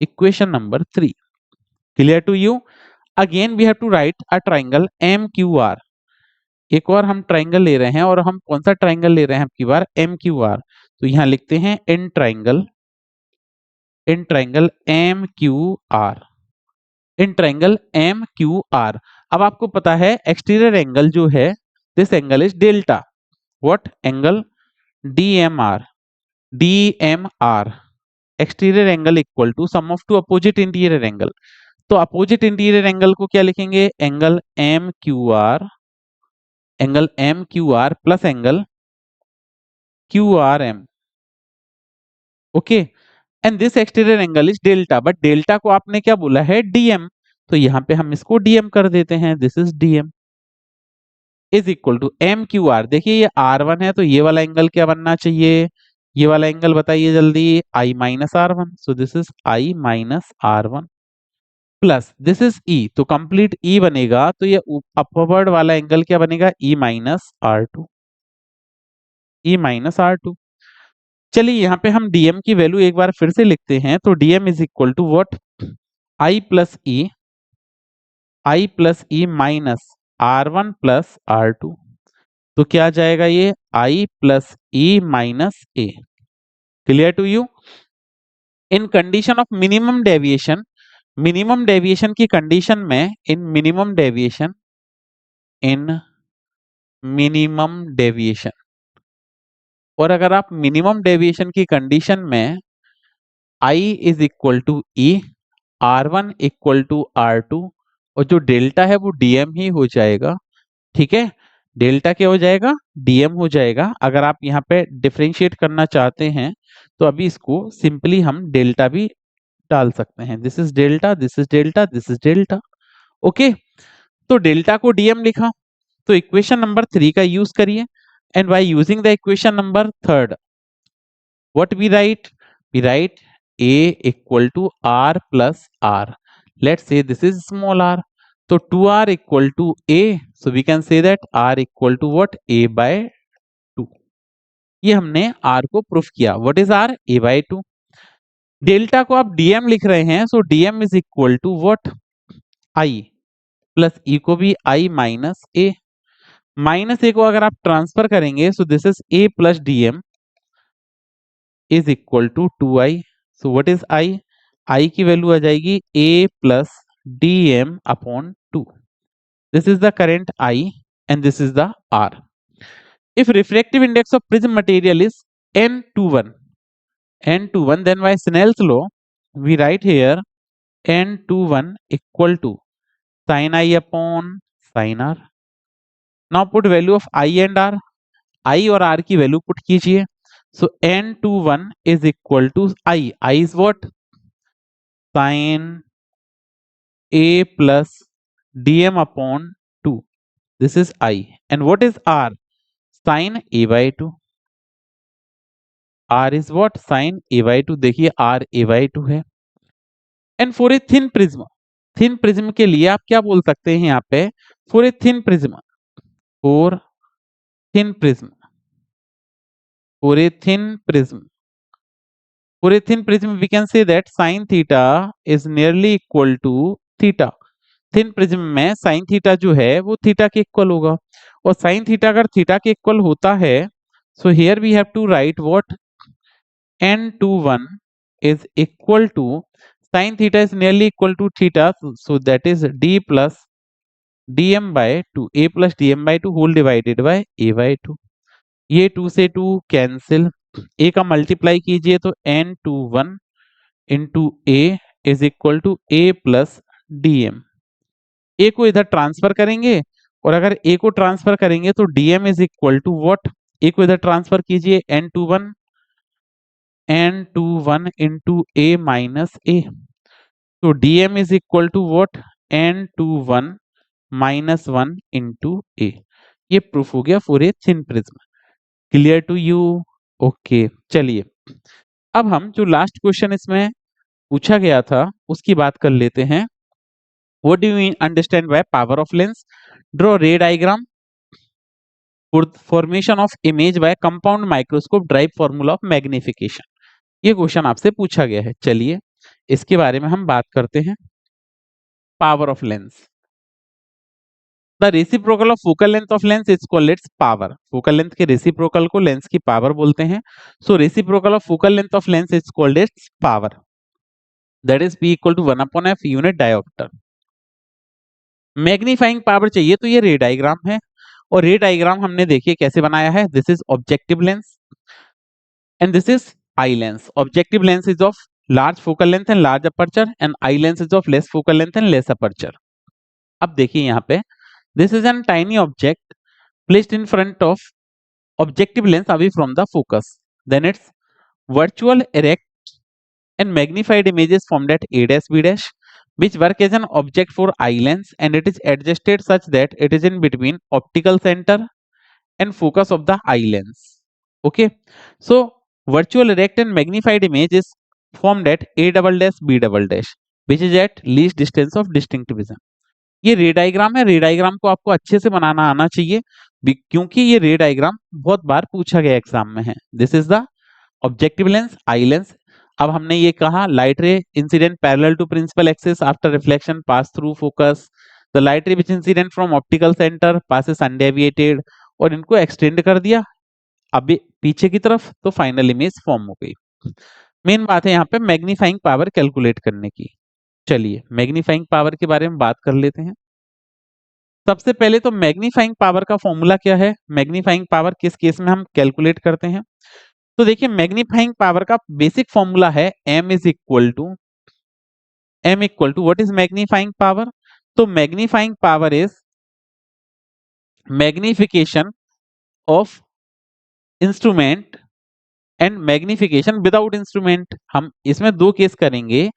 equation number 3। Clear to you? Again we have to write a triangle MQR। एक और हम ट्राइंगल ले रहे हैं, और हम कौन सा ट्राइंगल ले रहे हैं आपकी बार? MQR। तो यहां लिखते हैं in triangle MQR, in triangle MQR। अब आपको पता है एक्सटीरियर एंगल जो है, this angle is delta. What angle? DMR। DMR exterior angle equal to sum of two opposite interior angle. तो अपोजिट इंटीरियर एंगल को क्या लिखेंगे? Angle MQR plus angle QRM। Okay, and this exterior angle is delta, but delta को आपने क्या बोला है? DM। तो यहां पे हम इसको DM कर देते हैं, this is DM is equal to MQR। देखिए ये R1 है, तो ये वाला एंगल क्या बनना चाहिए? ये वाला एंगल बताइए जल्दी। I minus R1। So this is I minus R1 plus this is E। तो कंप्लीट E बनेगा, तो ये अपवर्ड वाला एंगल क्या बनेगा? E minus R2। E minus R2। चलिए यहाँ पे हम DM की वैल्यू एक बार फिर से लिखते हैं। तो DM is equal to what? I plus E minus R1 plus R2। तो क्या आ जाएगा ये? I plus E minus A। Clear to you? In condition of minimum deviation की कंडीशन में, इन मिनिमम डेविएशन, और अगर आप मिनिमम डेविएशन की कंडीशन में I is equal to E, R1 equal to R2, और जो डेल्टा है वो DM ही हो जाएगा। ठीक है, डेल्टा क्या हो जाएगा? DM हो जाएगा। अगर आप यहाँ पे डिफरेंशिएट करना चाहते हैं तो अभी इसको सिंपली हम डेल्टा भी डाल सकते हैं। This is delta, this is delta, this is delta. Okay, तो डेल्टा को DM लिखा, तो इक्वेशन नंबर 3 का यूज करिए, and by using the equation number 3 what we write? We write A equal to R plus R। Let's say this is small r, तो 2R equal to A, so we can say that R equal to what? A by 2। ये हमने R को प्रूफ किया। What is R? A by 2। Delta को आप DM लिख रहे हैं, so DM is equal to what? I plus E को भी I minus A। Minus A को अगर आप ट्रांसफर करेंगे, so this is A plus DM is equal to 2I। So what is I की वैल्यू आ जाएगी A plus DM upon 2। This is the current I and this is the R। If refractive index of prism material is n21, then by Snell's law we write here n21 equal to sin I upon sin R। Now put value of I and R। I और R की वैल्यू पुट कीजिए। So n21 is equal to I is what? Sin A plus DM upon 2। This is I, and what is R? Sin A by 2। R is what? Sin A by 2। देखिए R A by 2 है। And for a thin prism के लिए आप क्या बोल सकते हैं यहाँ पे? For a thin prism, for thin prism, for a thin prism, for a thin prism we can say that sin theta is nearly equal to theta. Thin prism में sin थीटा जो है वो थीटा के इक्वल होगा, और sin थीटा अगर थीटा के इक्वल होता है, so here we have to right what? n21 is equal to sin theta is nearly equal to theta, so that is d plus dm by 2, a plus dm by 2 whole divided by a by 2। ये 2 से 2 कैंसिल, a का मल्टीप्लाई कीजिए तो n21 into a is equal to a plus dm। a को इधर ट्रांसफर करेंगे, और अगर a को ट्रांसफर करेंगे तो dm is equal to what? a को इधर ट्रांसफर कीजिए, n21 into a minus a। So dm is equal to what? n21 minus 1 into a। ये प्रूफ हो गया for a thin prism. Clear to you? Okay, चलिए अब हम जो लास्ट क्वेश्चन इसमें पूछा गया था उसकी बात कर लेते हैं। What do you understand by power of lens? Draw रे diagram formation of image by compound microscope drive formula of magnification. ये क्वेश्चन आपसे पूछा गया है। चलिए इसके बारे में हम बात करते हैं। Power of lens. The reciprocal of focal length of lens is called its power. Focal length के रेसिप्रोकल को लेंस की पावर बोलते हैं। So reciprocal of focal length of lens is called its power, that is P equal to 1/f unit dioptre. Magnifying power चाहिए तो ये रे डायग्राम है, और रे डायग्राम हमने देखिए कैसे बनाया है। This is objective lens and this is eye lens. Objective lens is of large focal length and large aperture, and eye lens is of less focal length and less aperture. अब देखिए यहाँ पे this is an tiny object placed in front of objective lens away from the focus. Then its virtual erect and magnified image is formed at A dash B dash, which work as an object for eye lens, and it is adjusted such that it is in between optical center and focus of the eye lens. Okay, so virtual erect and magnified image is formed at A double dash B double dash, which is at least distance of distinct vision. ये रे डायग्राम है। रे डायग्राम को आपको अच्छे से बनाना आना चाहिए, क्योंकि ये रे डायग्राम बहुत बार पूछा गया एग्जाम में है। This is the objective lens, eye lens. अब हमने ये कहा light ray incident parallel to principal axis after reflection pass through focus, the light ray which incident from optical centre passes undeviated, और इनको एक्सटेंड कर दिया अभी पीछे की तरफ, तो फाइनल इमेज फॉर्म हो गई। मेन बात है यहाँ पे मैग्नीफाइंग पावर कैलकुलेट करने की। चलिए मैग्नीफाइंग पावर के बारे में बात कर लेते हैं। सबसे पहले तो मैग्नीफाइंग पावर का फॉर्मूला क्या है, मैग्नीफाइंग पावर किस केस में हम कैलकुलेट करते हैं। तो देखिए मैग्नीफाइंग पावर का बेसिक फॉर्मूला है m is equal to what is magnifying power. तो magnifying power is magnification of instrument and magnification without instrument. हम इसमें दो केस करेंगे,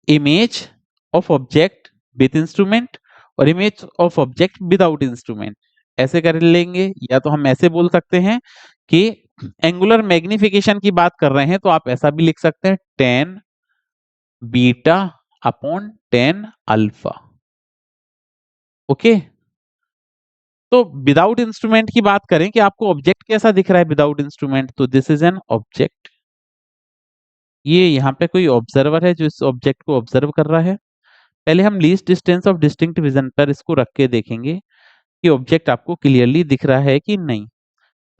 image of object with instrument और image of object without instrument. ऐसे कर लेंगे, या तो हम ऐसे बोल सकते हैं कि एंगुलर मैग्निफिकेशन की बात कर रहे हैं तो आप ऐसा भी लिख सकते हैं tan beta upon tan alpha. Okay, तो विदाउट इंस्ट्रूमेंट की बात करें कि आपको ऑब्जेक्ट कैसा दिख रहा है विदाउट इंस्ट्रूमेंट, तो दिस इज एन ऑब्जेक्ट। ये यहाँ पे कोई ऑब्जर्वर है जो इस ऑब्जेक्ट को ऑब्जर्व कर रहा है। पहले हम least distance of distinct vision पर इसको रख के देखेंगे कि ऑब्जेक्ट आपको क्लियरली दिख रहा है कि नहीं।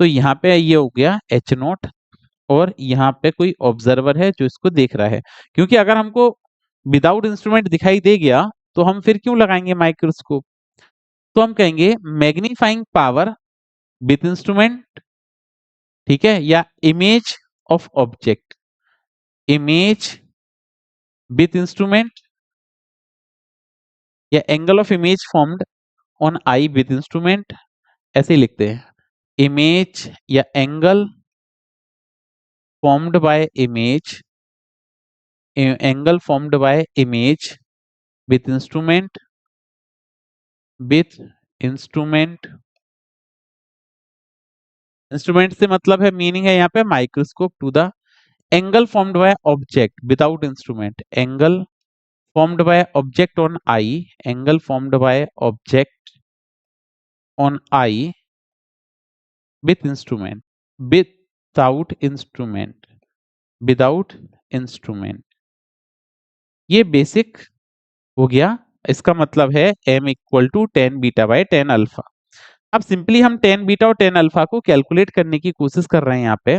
तो यहाँ पे ये हो गया H0, और यहाँ पे कोई ऑब्जर्वर है जो इसको देख रहा है। क्योंकि अगर हमको विदाउट इंस्ट्रूमेंट दिखाई दे गया तो हम फिर क्यों लगाएंगे माइक्रोस्कोप। तो हम कहेंगे मैग्नीफाइंग पावर विद इंस्ट्रूमेंट, ठीक है, या image of object, image with instrument, या angle of image formed on eye with instrument. ऐसे ही लिखते हैं, इमेज या angle formed by image, angle formed by image with instrument, instrument से मतलब है, मीनिंग है यहाँ पे microscope, to the angle formed by object without instrument, angle formed by object on eye, angle formed by object on eye with instrument, without instrument. ये बेसिक हो गया। इसका मतलब है m equal to tan beta by tan alpha. अब सिंपली हम tan बीटा और tan अल्फा को कैलकुलेट करने की कोशिश कर रहे हैं यहाँ पे।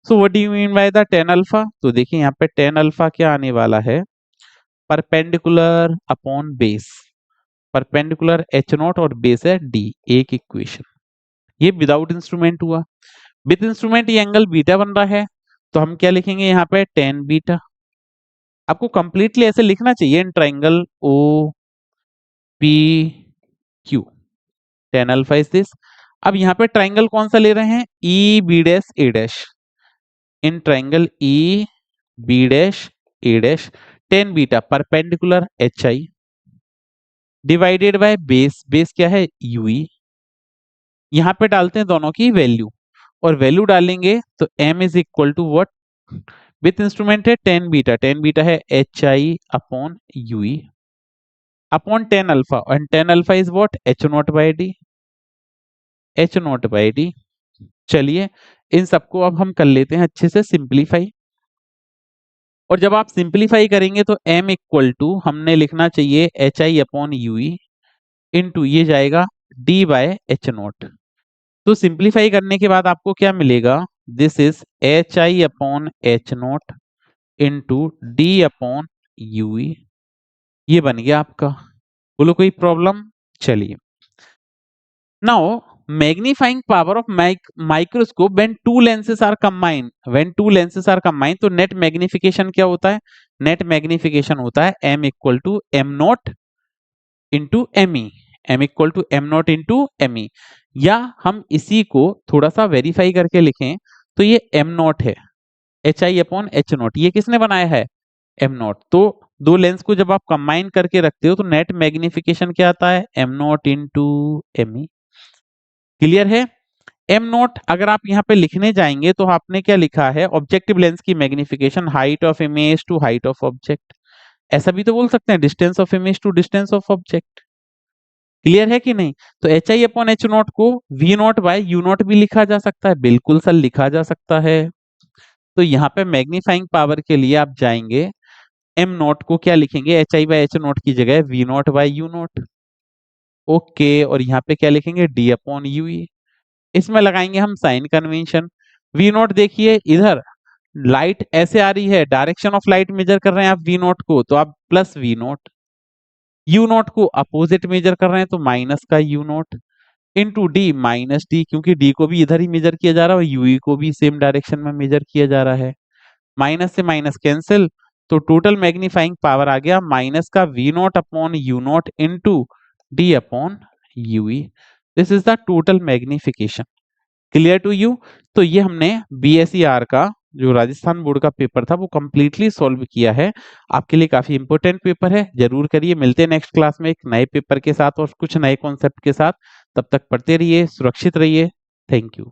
So what do you mean by the tan alpha. तो देखिए यहाँ पे tan अल्फा क्या आने वाला है, perpendicular upon base, perpendicular H0 और बेस है D, एक इक्वेशन। ये विदाउट इंस्ट्रूमेंट हुआ। विद इंस्ट्रूमेंट ये एंगल बीटा बन रहा है, तो हम क्या लिखेंगे यहाँ पे tan बीटा। आपको कंप्लीटली ऐसे लिखना चाहिए, in triangle O P Q, tan alpha is this. अब यहाँ पे ट्राइंगल कौन सा ले रहे हैं, E B dash A dash, in triangle E B dash A dash, tan beta perpendicular H I divided by base, base क्या है यूई। यहाँ पे डालते हैं दोनों की वैल्यू, और वैल्यू डालेंगे तो m is equal to what, with instrument है tan बीटा है H I upon UE upon tan alpha, and tan alpha is what H0 by D। H naught by D. चलिए इन सबको अब हम कर लेते हैं अच्छे से सिंप्लीफाई। और जब आप सिंप्लीफाई करेंगे तो m इक्वल टू हमने लिखना चाहिए H I upon U into ये जाएगा d बाय एच नॉट। तो सिंप्लीफाई करने के बाद आपको क्या मिलेगा, this is H I upon H naught into D upon U. ये बन गया आपका। बोलो कोई प्रॉब्लम। चलिए now magnifying power of microscope when two lenses are combined, when two lenses are combined तो नेट मैग्निफिकेशन क्या होता है, नेट मैग्निफिकेशन होता है m equal to M naught into M E, M equal to M naught into M E. या हम इसी को थोड़ा सा वेरीफाई करके लिखें तो ये एम नॉट है, H I upon H not. ये किसने बनाया है, एम नॉट। तो दो लेंस को जब आप कंबाइन करके रखते हो तो नेट मैग्निफिकेशन क्या आता है, M naught into M E. Clear है। एम नॉट अगर आप यहाँ पे लिखने जाएंगे तो आपने क्या लिखा है, ऑब्जेक्टिव लेंस की magnification height of image to height of object. ऐसा भी तो बोल सकते हैं distance of image to distance of object. Clear है कि नहीं। तो H I upon H naught को V naught by U naught भी लिखा जा सकता है, बिल्कुल सर लिखा जा सकता है। तो यहाँ पे मैग्नीफाइंग पावर के लिए आप जाएंगे, एम नॉट को क्या लिखेंगे, H I by H naught की जगह V naught by U naught. Okay, और यहाँ पे क्या लिखेंगे, डी अपॉन यू। इसमें लगाएंगे हम साइन कन्वेंशन। वी नॉट देखिए इधर लाइट ऐसे आ रही है, डायरेक्शन ऑफ लाइट मेजर कर रहे हैं आप वी नॉट को, तो आप plus V naught. U naught को अपोजिट मेजर कर रहे हैं तो माइनस का U naught into D minus D, क्योंकि डी को भी इधर ही मेजर किया जा रहा है और यू को भी सेम डायरेक्शन में मेजर किया जा रहा है। माइनस से माइनस कैंसिल, तो टोटल मैग्नीफाइंग पावर आ गया माइनस का V naught upon U naught into D upon U. This is the total magnification. Clear to you. तो ये हमने BSER का जो राजस्थान बोर्ड का पेपर था वो कंप्लीटली सॉल्व किया है। आपके लिए काफी इंपॉर्टेंट पेपर है, जरूर करिए। मिलते हैं नेक्स्ट क्लास में एक नए पेपर के साथ और कुछ नए कॉन्सेप्ट के साथ। तब तक पढ़ते रहिए, सुरक्षित रहिए। Thank you.